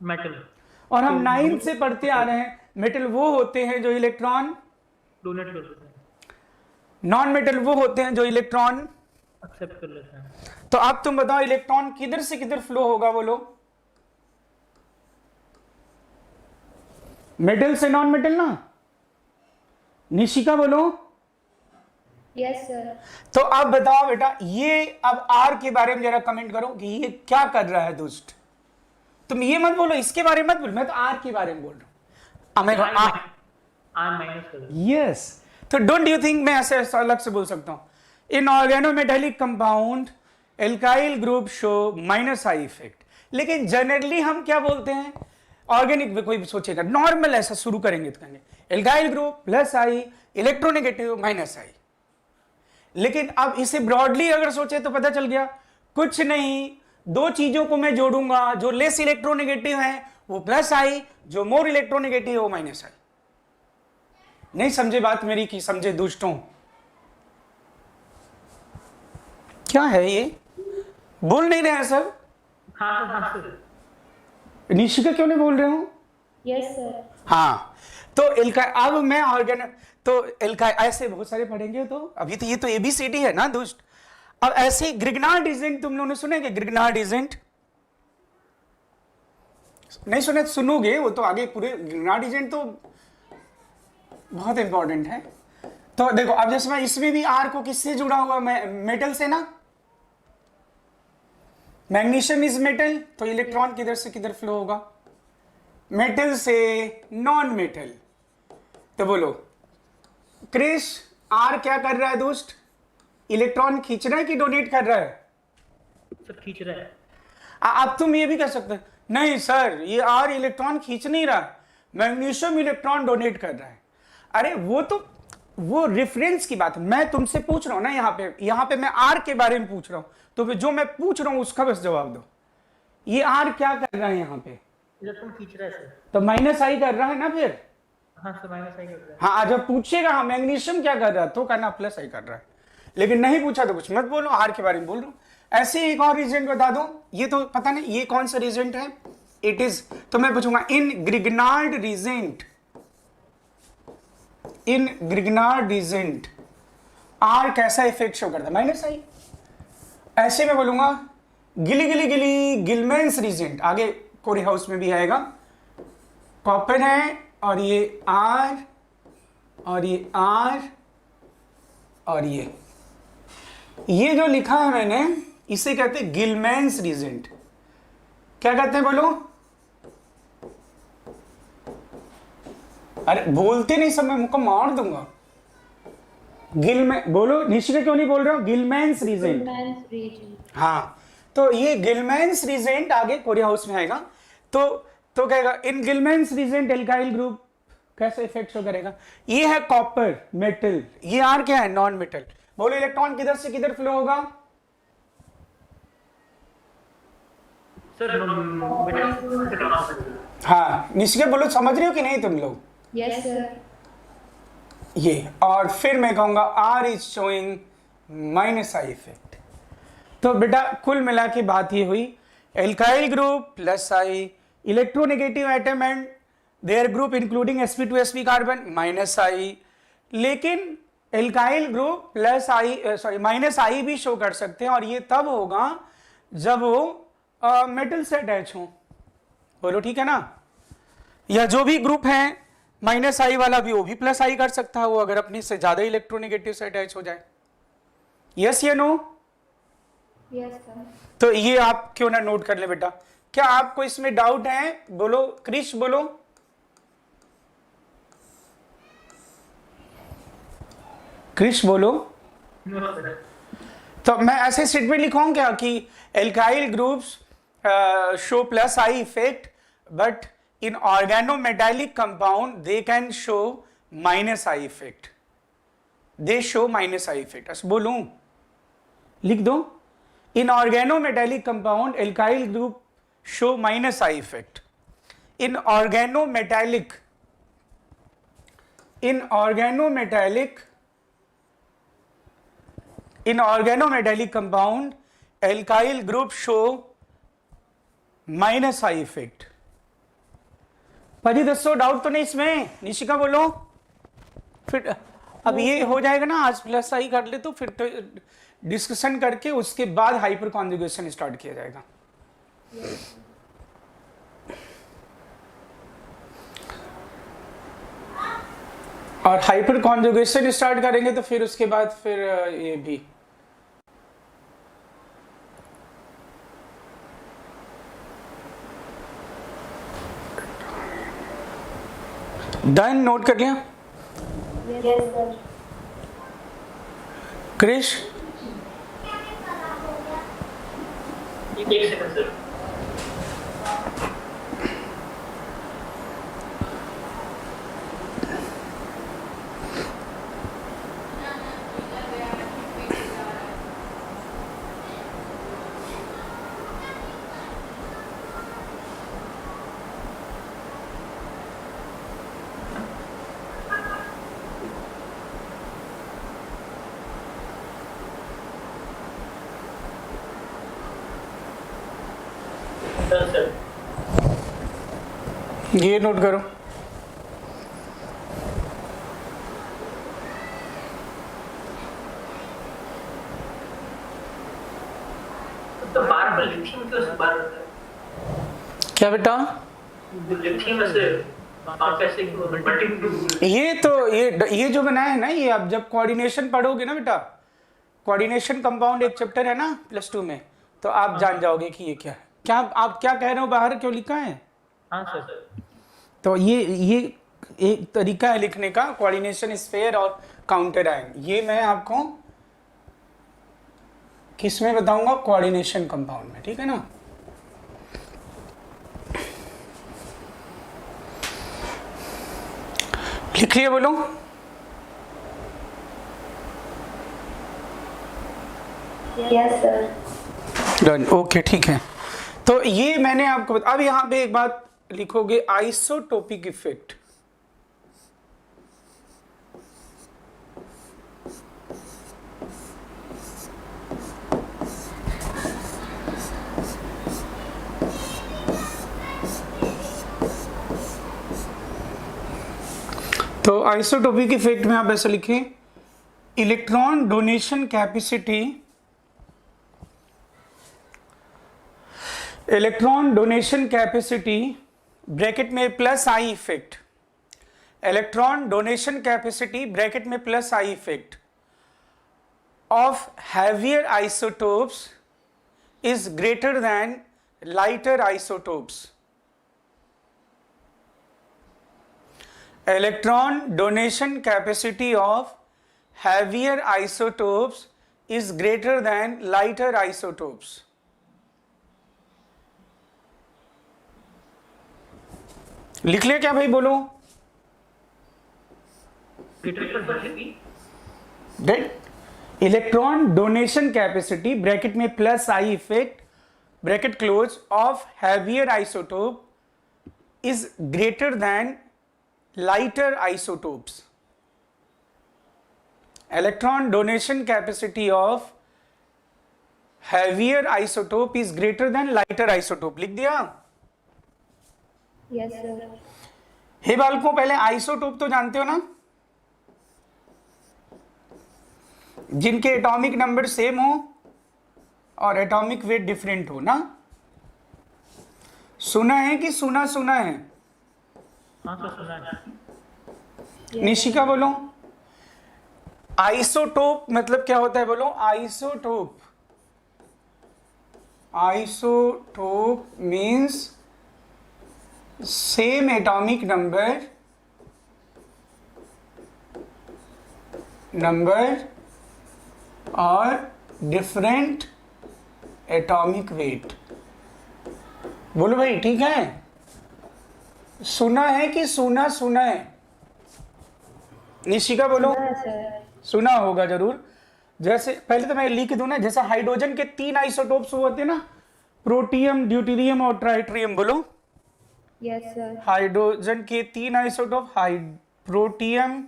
metal. और हम 9th से पढ़ते आ रहे हैं, मेटल वो होते हैं जो इलेक्ट्रॉन डोनेट कर देते हैं, नॉन मेटल वो होते हैं जो इलेक्ट्रॉन एक्सेप्ट कर लेते हैं। तो अब तुम बताओ इलेक्ट्रॉन किधर से किधर फ्लो होगा, बोलो मेटल से नॉन मेटल ना, निशिका बोलो। Yes sir. तो अब बताओ बेटा, ये अब R के बारे में जरा कमेंट करो कि ये क्या कर रहा है दुष्ट। तुम ये मत बोलो इसके बारे में मत बोलो, मैं तो R के बारे में बोल रहा हूं। आर माइनस कर देते हैं। यस, तो डोंट यू थिंक मैं ऐसे अलग से बोल सकता हूं, in organometallic compound alkyl group show minus I effect. लेकिन जनरली हम क्या बोलते हैं, ऑर्गेनिक कोई सोचेगा नॉर्मल ऐसा शुरू करेंगे तो कहेंगे alkyl group plus I, electronegative minus I. लेकिन अब इसे ब्रॉडली अगर सोचे तो पता चल गया कुछ नहीं, दो चीजों को मैं जोड़ूंगा, जो लेस इलेक्ट्रोनेगेटिव है वो प्लस आई, जो मोर इलेक्ट्रोनेगेटिव है वो माइनस आई। नहीं समझे बात मेरी कि समझे दुष्टों? क्या है ये, बोल नहीं रहे हैं सर? हाँ सर। निशिका क्यों नहीं बोल रहे हो? Yes, sir. हाँ, तो एल्का, अब मैं ऑर्गेन, तो एल्का ऐसे बहुत सारे पढ़ेंगे। तो अभी तो ये तो एबीसीडी है ना दुष्ट। अब ऐसे ग्रिग्नार्ड एजेंट तुम लोगों ने सुनेंगे, ग्रिग्नार्ड एजेंट नहीं सुने तो सुनोगे, वो तो आगे पूरे ग्रिग्नार्ड एजेंट तो बहुत इंपॉर्टेंट है। तो देखो अब जैसे मैं इसमें भी आर को किससे जुड़ा हुआ, मेटल से ना, मैग्नीशियम इज मेटल, तो इलेक्ट्रॉन किधर से किधर फ्लो होगा, मेटल से नॉन मेटल। तो बोलो क्रिश, आर क्या कर रहा है दोस्त, इलेक्ट्रॉन खींच रहा है कि डोनेट कर रहा है? सर खींच रहा है। अब तुम ये भी कर सकते हो, नहीं सर ये आर इलेक्ट्रॉन खींच नहीं रहा, मैग्नीशियम इलेक्ट्रॉन डोनेट कर रहा है। अरे वो तो वो रेफरेंस की बात है, मैं तुमसे पूछ रहा हूं ना, यहाँ पे मैं आर के बारे में पूछ रहा हूं, तो फिर जो मैं पूछ रहा हूं उसका बस जवाब दो। ये आर क्या कर रहा है यहाँ पे? इलेक्ट्रॉन खींच रहा है सर। तो माइनस आई कर रहा है ना फिर। हाँ सर माइनस आई कर रहा है। हाँ जब पूछेगा हाँ मैग्नीशियम क्या कर रहा है तो कहना प्लस आई कर रहा है, लेकिन नहीं पूछा तो कुछ मत बोलो, आर के बारे में बोल रहा हूं। ऐसे एक और रीजेंट बता दो, ये तो पता नहीं ये कौन सा रीजेंट है, इट इज, तो मैं पूछूंगा in Grignard reagent, in Grignard reagent R कैसा इफेक्ट शो करता है, माइनस आई। ऐसे मैं बोलूंगा गिली गिली गिली गिलमेंस रीजेंट, आगे कोरी हाउस में भी आएगा, कॉपर है और ये आर और ये आर और ये जो लिखा है मैंने इसे कहते हैं गिलमेंस रीजेंट। क्या कहते हैं बोलो? अरे बोलते नहीं सब, मैं मुझको मार दूंगा। गिलमेन बोलो, निशिका क्यों नहीं बोल रहे हो? गिलमेंस रीजेंट। Gilman's reagent. हाँ, तो ये गिलमेंस रीजेंट आगे कोरिया हाउस में आएगा। तो कहेगा इन गिलमेंस रीजेंट एल्काइल ग्रुप कैसे इफेक्ट शो करेगा। ये है कॉपर मेटल, ये आर क्या है, नॉन मेटल। बोलो इलेक्ट्रॉन किधर से किधर फ्लो होगा? सर हाँ निशिका बोलो, समझ रहे हो कि नहीं तुम लोग? Yes, sir. ये, और फिर मैं कहूंगा R is showing minus I effect. तो बेटा कुल मिला के बात ये हुई, alkyl group plus I, electronegative atom and their group including sp2sp carbon minus I. लेकिन alkyl group plus I sorry minus I भी शो कर सकते हैं, और ये तब होगा जब वो मेटल से अटैच हो। बोलो ठीक है ना? या जो भी ग्रुप है माइनस आई वाला भी, वो भी प्लस आई कर सकता है, वो अगर अपने से ज्यादा इलेक्ट्रोनेगेटिव से अटैच हो जाए। यस या नो? Yes, sir. तो ये आप क्यों ना नोट कर ले बेटा। क्या आपको इसमें डाउट है? बोलो क्रिश, बोलो। क्रिश बोलो। तो मैं ऐसे स्टेटमेंट लिखूं क्या कि alkyl groups show plus I effect but in organometallic compound they can show minus I effect, they show minus I effect. ऐसे बोलूं, लिख दो in organometallic compound alkyl group show minus I effect. In organometallic compound alkyl group show minus I effect. भाजी दसो doubt तो नहीं इसमें? निशिका बोलो। फिर अब ये हो जाएगा ना, आज प्लस आई कर ले तो फिर तो डिस्कशन करके उसके बाद हाइपर कॉन्जुगेशन स्टार्ट किया जाएगा। और हाइपर कॉन्जुगेशन स्टार्ट करेंगे तो फिर उसके बाद फिर ये भी डन। नोट कर लिया Yes, sir. क्रिश? एक सेकंड सर। सर ये नोट करो। तो बार बार लिथियम क्यों बार होता है? क्या बेटा? लिथियम से आप ऐसे मल्टीप्ल ये जो बनाया है ना, ये आप जब कोऑर्डिनेशन पढ़ोगे ना बेटा, कोऑर्डिनेशन कंपाउंड एक चैप्टर है ना +2 में, तो आप जान जाओगे कि ये क्या है। क्या आप क्या कह रहे हो, बाहर क्यों लिखा है? हाँ सर। तो ये एक तरीका है लिखने का, कोऑर्डिनेशन स्फीयर और काउंटर आयन। ये मैं आपको किस में बताऊंगा? कोऑर्डिनेशन कंपाउंड में, ठीक है ना। लिख लिया, बोलो। Yes, sir. डन, ओके, ठीक है। तो ये मैंने आपको अब यहाँ पे एक बात लिखोगे, आइसोटोपिक इफेक्ट। तो आइसोटोपिक इफेक्ट में आप ऐसा लिखें, electron donation capacity, electron donation capacity bracket में plus I effect, electron donation capacity bracket में plus I effect of heavier isotopes is greater than lighter isotopes. Electron donation capacity of heavier isotopes is greater than lighter isotopes. लिख लिया क्या भाई, बोलो। Electron donation capacity bracket में plus I effect bracket close of heavier isotope is greater than lighter isotopes. Electron donation capacity of heavier isotope is greater than lighter isotope. लिख दिया? Yes, sir. हे बालकों, पहले आइसोटोप तो जानते हो ना, जिनके एटॉमिक नंबर सेम हो और एटॉमिक वेट डिफरेंट हो ना। सुना है कि सुना है? हाँ सर, सुना है। निशिका बोलो। आइसोटोप मतलब क्या होता है, बोलो। Isotope means same atomic number और डिफरेंट एटॉमिक वेट। बोलो भाई, ठीक है? सुना है कि सुना है? निशिका बोलो। Yes, sir. सुना होगा जरूर। जैसे पहले तो मैं लिख दूं ना, जैसे हाइड्रोजन के 3 आइसोटोप्स होते हैं ना, प्रोटियम, ड्यूटेरियम और ट्राइट्रियम। बोलो। Yes, sir. हाइड्रोजन के 3 आइसोटोप, प्रोटियम,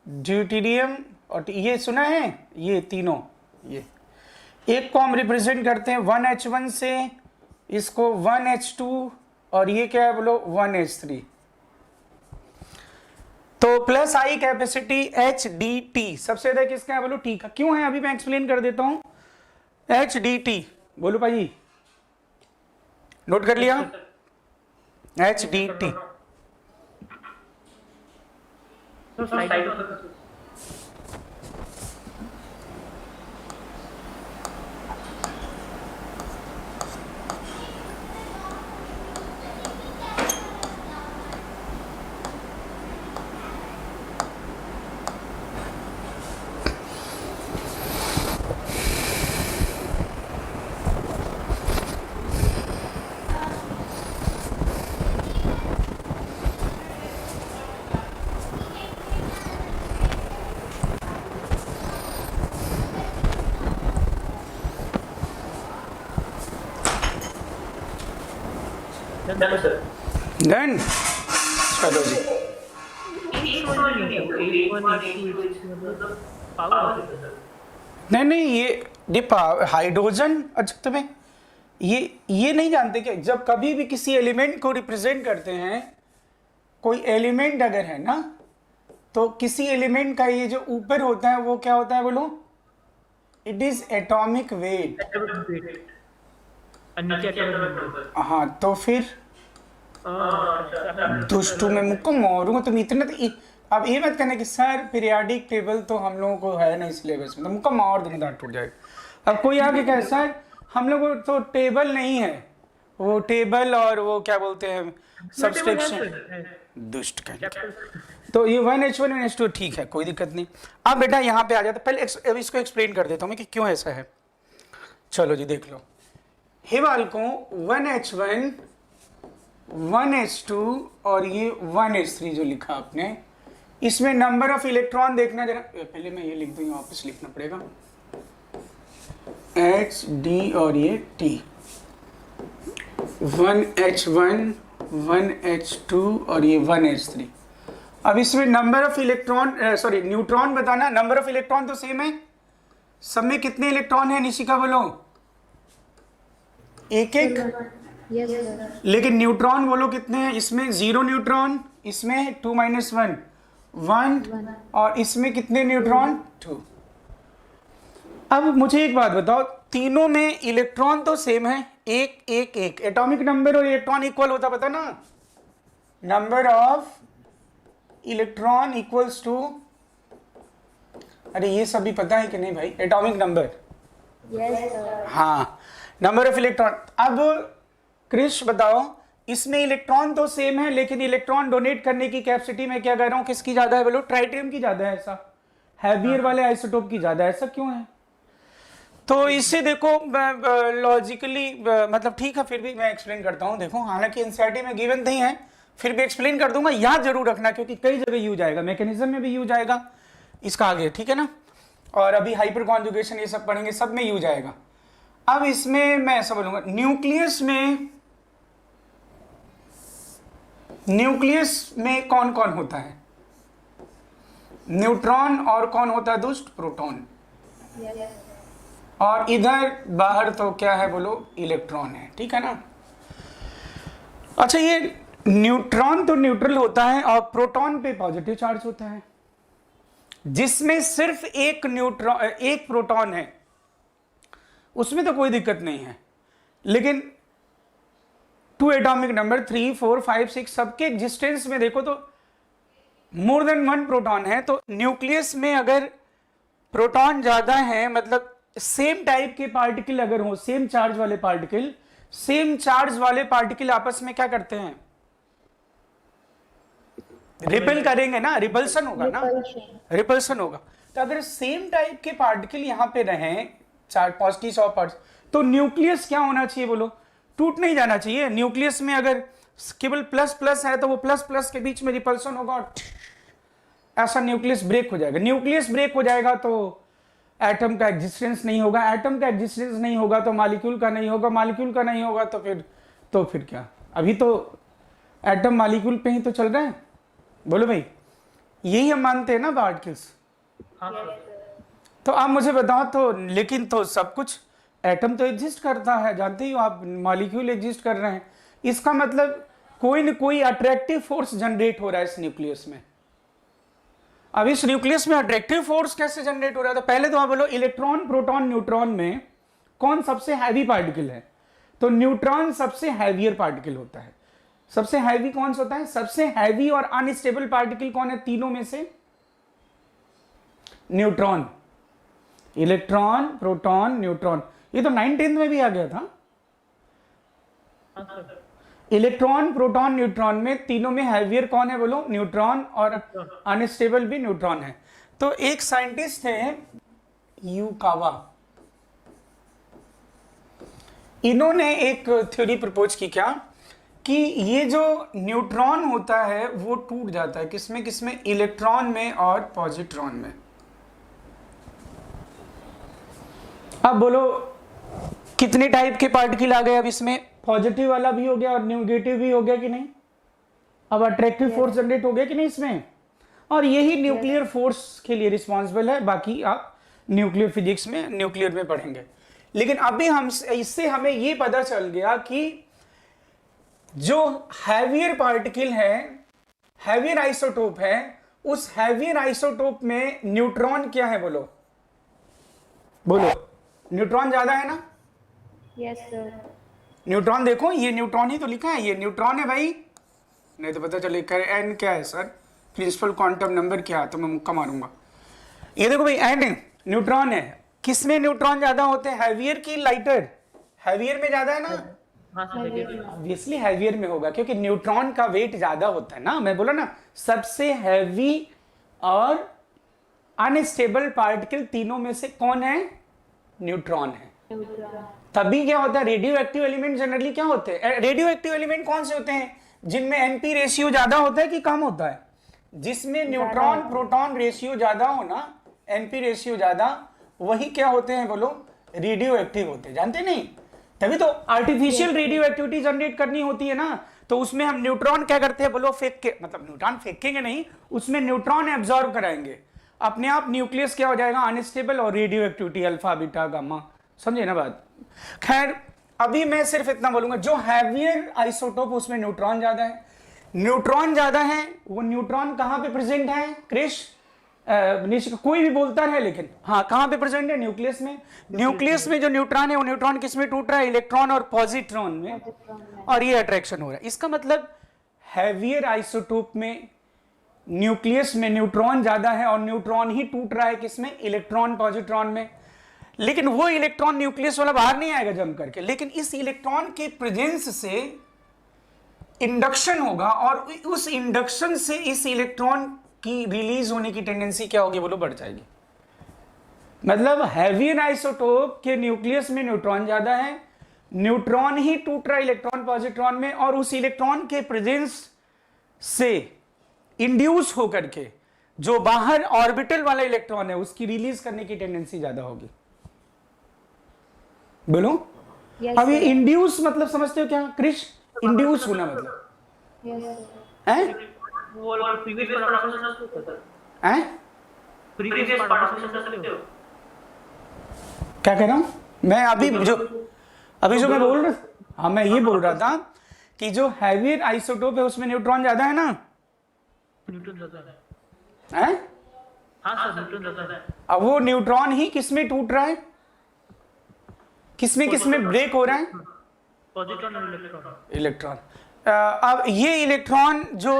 ड्यूटेरियम और ये सुना है, ये तीनों। ये एक को हम रिप्रेजेंट करते हैं 1H1 से, इसको 1H2 और ये क्या है, बोलो 1H3। तो प्लस आई कैपेसिटी HDT सबसे ज्यादा किसका है, बोलो T का। क्यों है अभी मैं एक्सप्लेन कर देता हूं। HDT बोलो भाई, नोट कर लिया? HDT। तो साइड पर डन सर। डन। चलो जी, नहीं ये हाइड्रोजन, अच्छा तुम्हें ये नहीं जानते क्या, जब कभी भी किसी एलिमेंट को रिप्रेजेंट करते हैं, कोई एलिमेंट अगर है ना, तो किसी एलिमेंट का ये जो ऊपर होता है वो क्या होता है बोलो, इट इज एटॉमिक वेट। हाँ तो फिर दुष्टू में मुक्को मारूंगा तुम इतना तो अब ये मत कहना कि सर पीरियाडिक टेबल तो हम लोगों को है नहीं सिलेबस में, तो मुक्का मार दूंगा, दांत टूट जाएगा। अब कोई आके कहे सर हम लोग को तो टेबल नहीं है, वो टेबल और वो क्या बोलते हैं सब्सट्रैक्शन, दुष्ट कहेंगे। तो ये 1H1 1H2 ठीक है, कोई दिक्कत नहीं। अब बेटा यहाँ पे आ जाता, पहले अब इसको एक्सप्लेन कर देता हूँ मैं कि क्यों ऐसा है। चलो जी देख लो, हे बालकों 1H1 1H2 और ये 1H3 जो लिखा आपने, इसमें नंबर ऑफ इलेक्ट्रॉन देखना जरा, पहले मैं ये लिख दूँ, वापस लिखना पड़ेगा H D और ये T, 1H1 1H2 और ये 1H3। अब इसमें number of electron sorry neutron बताना, नंबर ऑफ इलेक्ट्रॉन तो सेम है, सब में कितने इलेक्ट्रॉन है निशिका बोलो, एक एक, Yes, sir. लेकिन न्यूट्रॉन बोलो कितने हैं, इसमें 0 न्यूट्रॉन, इसमें 2 - 1 1 और इसमें कितने न्यूट्रॉन 2। अब मुझे एक बात बताओ, तीनों में इलेक्ट्रॉन तो सेम है, एक एक एक, एटॉमिक नंबर और इलेक्ट्रॉन इक्वल होता पता ना, number of electron equals to, अरे ये सभी पता है कि नहीं भाई, एटॉमिक नंबर, Yes, sir. हाँ नंबर ऑफ इलेक्ट्रॉन। अब क्रिश बताओ, इसमें इलेक्ट्रॉन तो सेम है लेकिन इलेक्ट्रॉन डोनेट करने की कैपेसिटी में क्या कह रहा हूं, किसकी ज्यादा है बोलो, ट्राइटियम की ज्यादा है, ऐसा हैवियर वाले आइसोटोप की ज्यादा है, ऐसा क्यों है। तो इससे देखो लॉजिकली मतलब ठीक है, फिर भी मैं एक्सप्लेन करता हूं। देखो हालांकि एनसीईआरटी में गिवन नहीं है, फिर भी एक्सप्लेन कर दूंगा, याद जरूर रखना क्योंकि कई जगह यूज आएगा, मैकेनिज्म में भी यूज आएगा इसका आगे, ठीक है ना, और अभी हाइपर कॉन्जुगेशन ये सब पढ़ेंगे, सब में यूज आएगा। अब इसमें मैं ऐसा बोलूंगा, न्यूक्लियस में कौन कौन होता है, न्यूट्रॉन और कौन होता है दुष्ट, प्रोटॉन, Yes. और इधर बाहर तो क्या है बोलो, इलेक्ट्रॉन है, ठीक है ना। अच्छा ये न्यूट्रॉन तो न्यूट्रल होता है और प्रोटॉन पे पॉजिटिव चार्ज होता है, जिसमें सिर्फ एक न्यूट्रॉन एक प्रोटॉन है उसमें तो कोई दिक्कत नहीं है, लेकिन 2 एटॉमिक नंबर 3 4 5 6 सबके एग्जिस्टेंस में देखो तो मोर देन 1 प्रोटॉन है। तो न्यूक्लियस में अगर प्रोटॉन ज्यादा है, मतलब सेम टाइप के पार्टिकल अगर हो, सेम चार्ज वाले पार्टिकल आपस में क्या करते हैं, रिपेल करेंगे ना, रिपल्सन होगा ना, रिपल्सन होगा। तो अगर सेम टाइप के पार्टिकल यहां पे रहें, चार्ज पॉजिटिव और पार्ट, तो न्यूक्लियस क्या होना चाहिए बोलो, टूट नहीं जाना चाहिए। न्यूक्लियस में अगर केवल प्लस प्लस है तो वो प्लस प्लस के बीच में रिपल्सन होगा और ऐसा न्यूक्लियस ब्रेक हो जाएगा। न्यूक्लियस ब्रेक हो जाएगा तो एटम का एग्जिस्टेंस नहीं होगा, एटम का एग्जिस्टेंस नहीं होगा तो मॉलिक्यूल का नहीं होगा, मॉलिक्यूल का नहीं होगा तो फिर क्या, अभी तो एटम मॉलिक्यूल पे ही तो चल रहा है, बोलो भाई, यही हम मानते हैं ना पार्टिकल्स। तो आप मुझे बताओ, तो लेकिन तो सब कुछ, एटम तो एग्जिस्ट करता है, जानते ही हो आप, मॉलिक्यूल एग्जिस्ट कर रहे हैं, इसका मतलब कोई न कोई अट्रैक्टिव फोर्स जनरेट हो रहा है इस न्यूक्लियस में। अब इस न्यूक्लियस में अट्रैक्टिव फोर्स कैसे जनरेट हो रहा है, तो पहले तो आप बोलो इलेक्ट्रॉन प्रोटॉन न्यूट्रॉन में कौन सबसे हैवी पार्टिकल है, तो न्यूट्रॉन सबसे हैवियर पार्टिकल होता है। सबसे हैवी कौन सा होता है, सबसे हैवी और अनस्टेबल पार्टिकल कौन है तीनों में से, न्यूट्रॉन, इलेक्ट्रॉन प्रोटॉन न्यूट्रॉन, ये तो 9th में भी आ गया था। इलेक्ट्रॉन प्रोटॉन न्यूट्रॉन में तीनों में हैवियर कौन है बोलो, न्यूट्रॉन, और अनस्टेबल भी न्यूट्रॉन है। तो एक साइंटिस्ट है यूकावा, इन्होंने एक थ्योरी प्रपोज की, क्या कि ये जो न्यूट्रॉन होता है वो टूट जाता है किसमें किसमें, इलेक्ट्रॉन में और पॉजिट्रॉन में। अब बोलो कितने टाइप के पार्टिकल आ गए अब इसमें, पॉजिटिव वाला भी हो गया और नेगेटिव भी हो गया कि नहीं? अब अट्रैक्टिव फोर्स जनरेट हो गया कि नहीं इसमें? और यही न्यूक्लियर फोर्स के लिए रिस्पॉन्सिबल है। बाकी आप न्यूक्लियर फिजिक्स में न्यूक्लियर में पढ़ेंगे। लेकिन अभी हम इससे हमें ये पता चल गया कि जो हैवियर पार्टिकल है, हैवियर आइसोटोप है, उस हैवियर आइसोटोप में न्यूट्रॉन क्या है? बोलो बोलो, न्यूट्रॉन ज्यादा है ना? Yes, sir. न्यूट्रॉन देखो, ये न्यूट्रॉन ही तो लिखा है, ये न्यूट्रॉन है भाई, नहीं तो पता चले एन क्या है सर, प्रिंसिपल क्वांटम नंबर क्या है, तो मैं मुक्का मारूंगा। ये देखो भाई, एन न्यूट्रॉन है। किस में न्यूट्रॉन ज्यादा होते हैं, हैवियर की लाइटर? हैवियर में ज्यादा है ना? हाँ सर, ऑब्वियसली हैवियर में होगा, क्योंकि न्यूट्रॉन का वेट ज्यादा होता है ना। मैं बोला ना, सबसे हैवी और अनस्टेबल पार्टिकल तीनों में से कौन है? न्यूट्रॉन है। तभी क्या होता है, रेडियो एक्टिव एलिमेंट जनरली क्या होते हैं? रेडियो एक्टिव एलिमेंट कौन से होते हैं? जिनमें एनपी रेशियो ज्यादा होता है कि कम होता है? जिसमें न्यूट्रॉन प्रोटॉन रेशियो ज्यादा हो ना, एनपी रेशियो ज्यादा, वही क्या होते हैं बोलो? रेडियो एक्टिव होते हैं। जानते नहीं? तभी तो आर्टिफिशियल रेडियो एक्टिविटी जनरेट करनी होती है ना, तो उसमें हम न्यूट्रॉन क्या करते हैं बोलो? फेंक के, मतलब न्यूट्रॉन फेंकेंगे नहीं, उसमें न्यूट्रॉन एब्जॉर्ब कराएंगे, अपने आप न्यूक्लियस क्या हो जाएगा? अनस्टेबल और radio activity alpha beta gamma. समझे ना बात? खैर, अभी मैं सिर्फ इतना बोलूंगा, जो हैवियर आइसोटोप उसमें न्यूट्रॉन ज्यादा है। न्यूट्रॉन ज्यादा है, वो न्यूट्रॉन कहां पे प्रेजेंट है? क्रिश कोई भी बोलता है, लेकिन हाँ, कहां पे प्रेजेंट है? न्यूक्लियस में। न्यूक्लियस में जो न्यूट्रॉन है, वो न्यूट्रॉन किस में टूट रहा है? इलेक्ट्रॉन और पॉजिट्रॉन में, और ये अट्रैक्शन हो रहा है। इसका मतलब हैवियर आइसोटोप में न्यूक्लियस में न्यूट्रॉन ज्यादा है, और न्यूट्रॉन ही टूट रहा है किसमें? इलेक्ट्रॉन पॉजिट्रॉन में। लेकिन वो इलेक्ट्रॉन न्यूक्लियस वाला बाहर नहीं आएगा जम करके, लेकिन इस इलेक्ट्रॉन के प्रेजेंस से इंडक्शन होगा, और उस इंडक्शन से इस इलेक्ट्रॉन की रिलीज होने की टेंडेंसी क्या होगी बोलो? बढ़ जाएगी। मतलब हैवियर आइसोटोप के न्यूक्लियस में न्यूट्रॉन ज्यादा है, न्यूट्रॉन ही टूट रहा है इलेक्ट्रॉन पॉजिट्रॉन में, और उस इलेक्ट्रॉन के प्रेजेंस से इंड्यूस होकर के जो बाहर ऑर्बिटल वाला इलेक्ट्रॉन है, उसकी रिलीज करने की टेंडेंसी ज्यादा होगी। बोलो। Yes, अब ये sir. इंड्यूस मतलब समझते हो क्या क्रिश? इंड्यूस होना मतलब Yes, sir. है? वो वाला प्रीवियस पार्टिसिपेशन होता है, हैं? प्रीवियस पार्टिसिपेशन करते हो। क्या कह रहा हूं मैं? अभी जो मैं बोल रहा, हाँ मैं ये बोल रहा था कि जो हैवियर आइसोटोप है उसमें न्यूट्रॉन ज्यादा है ना? न्यूट्रॉन ज्यादा हैं? है। हाँ सर, न्यूट्रॉन ज्यादा है। अब वो न्यूट्रॉन ही किसमें टूट रहा है? किसमें ब्रेक हो रहा है? पॉजिट्रॉन और इलेक्ट्रॉन। इलेक्ट्रॉन। अब ये इलेक्ट्रॉन जो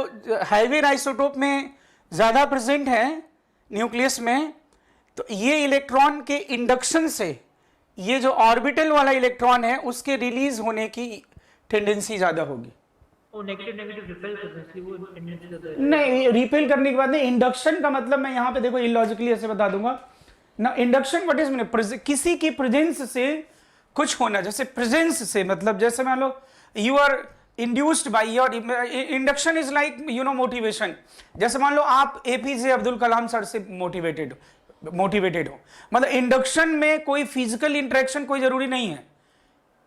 हैवियर आइसोटोप में ज्यादा प्रेजेंट है न्यूक्लियस में, तो ये इलेक्ट्रॉन के इंडक्शन से ये जो ऑर्बिटल वाला इलेक्ट्रॉन है उसके रिलीज होने की टेंडेंसी ज्यादा होगी। वो नेगेटिव रिपेल करने से वो टेंडेंसी ज्यादा है। नहीं, रिपेल करने की बात नहीं, इंडक्शन का मतलब मैं यहां पे देखो इलॉजिकली ऐसे बता दूंगा ना। Induction what is mean? किसी की प्रेजेंस से कुछ होना, जैसे प्रेजेंस से मतलब जैसे मान लो you are induced by your, induction is like you know motivation. जैसे मान लो आप एपीजे अब्दुल कलाम सर से मोटिवेटेड हो, मतलब इंडक्शन में कोई फिजिकल इंटरेक्शन कोई जरूरी नहीं है।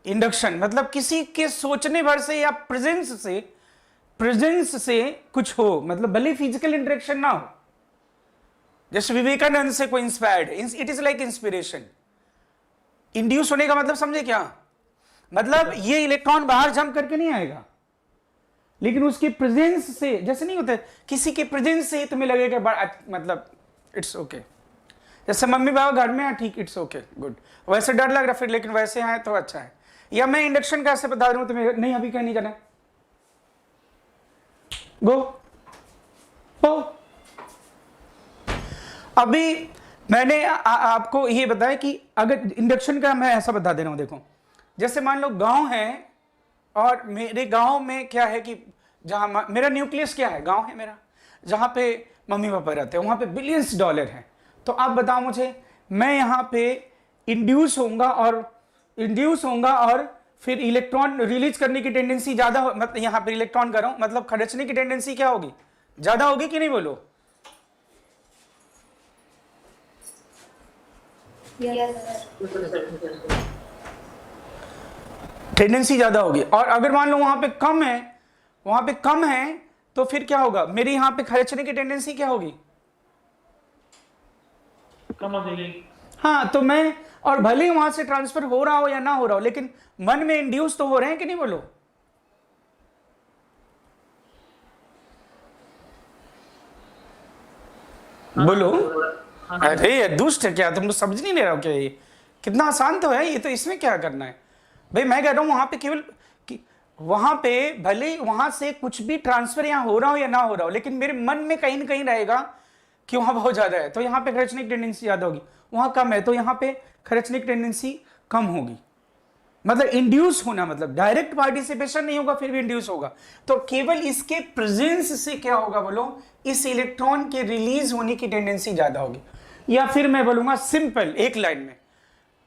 इंडक्शन मतलब किसी के सोचने भर से या प्रेजेंस से कुछ हो, मतलब भले फिजिकल इंटरेक्शन ना हो। जैसे विवेकानंद से कोई inspired, it is like inspiration. Induce होने का मतलब समझे क्या? मतलब ये इलेक्ट्रॉन बाहर जंप करके नहीं आएगा, लेकिन उसकी प्रेजेंस से, जैसे नहीं होता किसी के प्रेजेंस से तुम्हें लगेगा मतलब इट्स ओके। जैसे मम्मी पापा घर में है, ठीक, इट्स ओके, गुड। वैसे डर लग रहा फिर, लेकिन वैसे आए तो अच्छा है। या मैं इंडक्शन कैसे बता रहा हूं तुम्हें? नहीं अभी कहीं नहीं जाना, गो। अभी मैंने आपको ये बताया कि अगर इंडक्शन का मैं ऐसा बता दे रहा हूं, देखो जैसे मान लो गांव है, और मेरे गांव में क्या है कि जहां मेरा न्यूक्लियस क्या है, गांव है मेरा, जहां पे मम्मी पापा रहते हैं, वहां पे बिलियंस डॉलर है। तो आप बताओ मुझे, मैं यहां पे इंड्यूस होऊंगा और फिर इलेक्ट्रॉन रिलीज करने की टेंडेंसी ज्यादा हो, मतलब यहां पे इलेक्ट्रॉन कर रहा हूं, मतलब खर्चने की टेंडेंसी क्या होगी? ज्यादा होगी कि नहीं बोलो? Yes, sir. टेंडेंसी ज्यादा होगी। और अगर मान लो वहां पे कम है, वहां पे कम है, तो फिर क्या होगा, मेरी यहां पे खर्चने की टेंडेंसी क्या होगी, कम हो जाएगी। हाँ, तो मैं, और भले ही वहां से ट्रांसफर हो रहा हो या ना हो रहा हो, लेकिन मन में इंड्यूस तो हो रहे हैं कि नहीं, बोलो। बोलो। अरे ये दुष्ट है क्या, तुम लोग समझ नहीं ले रहे हो क्या, ये कितना आसान तो है ये, तो इसमें क्या करना है भाई। मैं कह रहा हूं वहां पे केवल कि वहां पे भले वहां से कुछ भी ट्रांसफर यहां हो रहा हो या ना हो रहा हो, लेकिन मेरे मन में कहीं ना कहीं रहेगा कि वहां बहुत ज्यादा है, तो यहां पे खर्चने की टेंडेंसी ज्यादा होगी, वहां कम है तो यहां पे खर्चने की टेंडेंसी कम होगी। मतलब इंड्यूस होना, मतलब डायरेक्ट पार्टिसिपेशन नहीं होगा, फिर भी इंड्यूस होगा। तो केवल इसके प्रेजेंस से क्या होगा बोलो, इस इलेक्ट्रॉन के रिलीज होने की टेंडेंसी ज्यादा होगी। या फिर मैं बोलूंगा सिंपल एक लाइन में,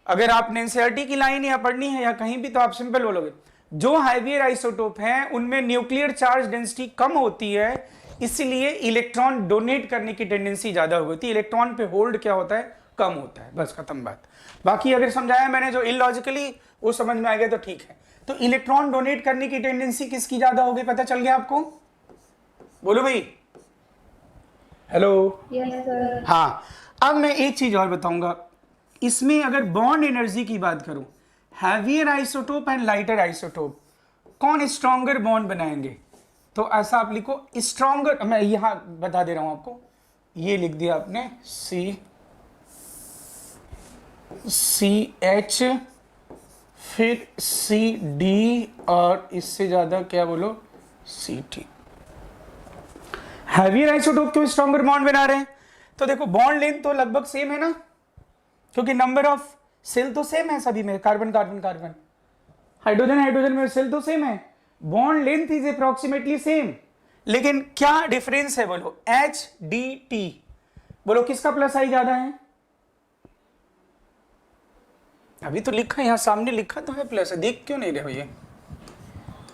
अगर आपने एनसीईआरटी की लाइन या पढ़नी है या कहीं भी, तो आप सिंपल बोलोगे, जो हैवियर आइसोटोप हैं उनमें न्यूक्लियर चार्ज डेंसिटी कम होती है, इसलिए इलेक्ट्रॉन डोनेट करने की टेंडेंसी ज्यादा होती है, इलेक्ट्रॉन पे होल्ड क्या होता है, कम होता है। बस खत्म बात। बाकी अगर समझाया मैंने जो इलॉजिकली वो समझ में आ गया तो ठीक है। तो इलेक्ट्रॉन डोनेट करने की टेंडेंसी किसकी ज्यादा होगी, पता चल गया आपको, बोलो भाई। हेलो। Yes, sir. हाँ, अब मैं एक चीज और बताऊंगा, इसमें अगर बॉन्ड एनर्जी की बात करूं, heavier isotope and lighter isotope कौन स्ट्रॉन्गर बॉन्ड बनाएंगे, तो ऐसा आप लिखो स्ट्रॉन्गर, मैं यहां बता दे रहा हूं आपको, ये लिख दिया आपने CH, फिर CD, और इससे ज्यादा क्या बोलो CT। हैवियर आइसोटोप क्यों स्ट्रॉन्गर बॉन्ड बना रहे हैं, तो देखो बॉन्ड लेंथ तो लगभग सेम है ना, क्योंकि नंबर ऑफ सेल तो सेम है सभी में, carbon carbon carbon, hydrogen hydrogen में सेल तो सेम है, bond length is approximately same, लेकिन क्या डिफरेंस है बोलो, HDT, बोलो किसका प्लस आई ज्यादा है, अभी तो लिखा है यहां सामने, लिखा तो है प्लस है, देख क्यों नहीं रहे हो, ये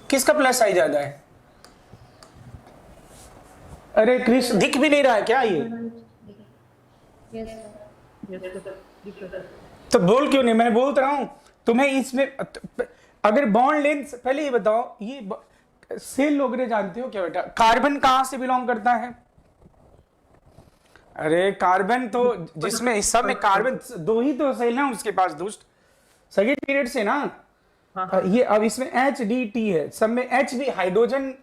किसका प्लस आई ज्यादा है, अरे कृष्ण दिख भी नहीं रहा है क्या ये, Yes, sir. तो बोल क्यों नहीं, मैं बोल रहा हूं तुम्हें इसमें। अगर बॉन्ड लेंथ, पहले ये बताओ, ये सेल लोग जानते हो क्या बेटा, कार्बन कहां से बिलोंग करता है, अरे कार्बन तो जिसमें हिस्सा में कार्बन दो ही तो सेल है उसके पास दुष्ट, सेकेंड पीरियड से ना। ये अब इसमें HDT है, सब में H भी, हाइड्रोजन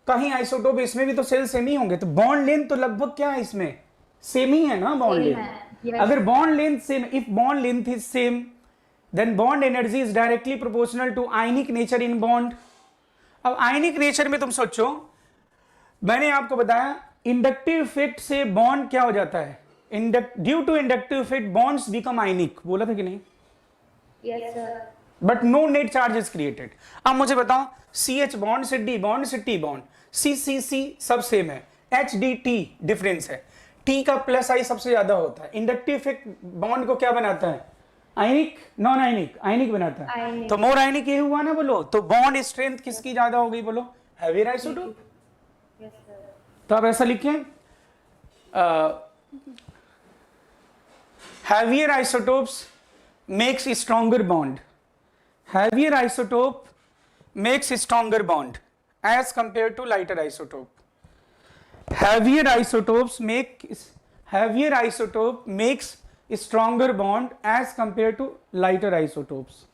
का ही आइसोटोप, इसमें भी तो सेल सेम ही होंगे, तो बॉन्ड लेंथ तो लगभग क्या है इसमें सेम ही है ना, बॉन्ड Same लेंथ। है, yes. अगर bond length same, if bond length is same, then bond energy is directly proportional to ionic nature in bond. अब आयनिक नेचर में तुम सोचो, मैंने आपको बताया इंडक्टिव इफेक्ट से बॉन्ड क्या हो जाता है, due to inductive effect bonds become ionic, बोला था कि नहीं, Yes, sir. But no net charge is created. अब मुझे बताओ CH बॉन्ड से D बॉन्ड से T बॉन्ड, CCC सब सेम है, HDT डिफरेंस है, T का प्लस आई सबसे ज्यादा होता है, इंडक्टिव इफेक्ट बॉन्ड को क्या बनाता है, आयनिक, नॉन आयनिक, आयनिक बनाता है, आयनिक। तो मोर आयनिक ये हुआ ना, बोलो तो बॉन्ड स्ट्रेंथ किसकी ज्यादा हो गई, बोलो हैवियर आइसोटोप। Yes, sir. तो आप ऐसा लिखें, heavier isotopes makes a stronger bond, heavier isotope makes a stronger bond as compared to lighter isotope, heavier isotope makes a stronger bond as compared to lighter isotopes.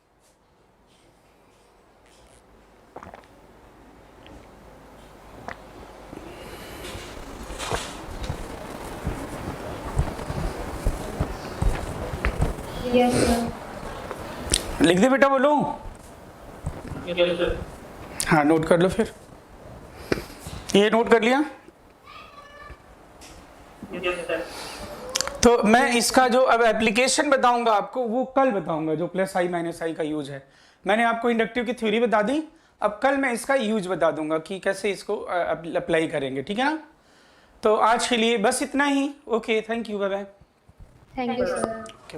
Yes, sir. लिख दे बेटा, बोलो। Yes, sir. हाँ note कर लो, फिर ये note कर लिया। Yes, sir. तो मैं इसका जो अब एप्लीकेशन बताऊंगा आपको, वो कल बताऊंगा, जो प्लस आई माइनस आई का यूज है। मैंने आपको इंडक्टिव की थ्योरी बता दी, अब कल मैं इसका यूज बता दूंगा कि कैसे इसको अप्लाई करेंगे, ठीक है ना। तो आज के लिए बस इतना ही, okay, thank you, bye bye. Thank you, sir. Okay.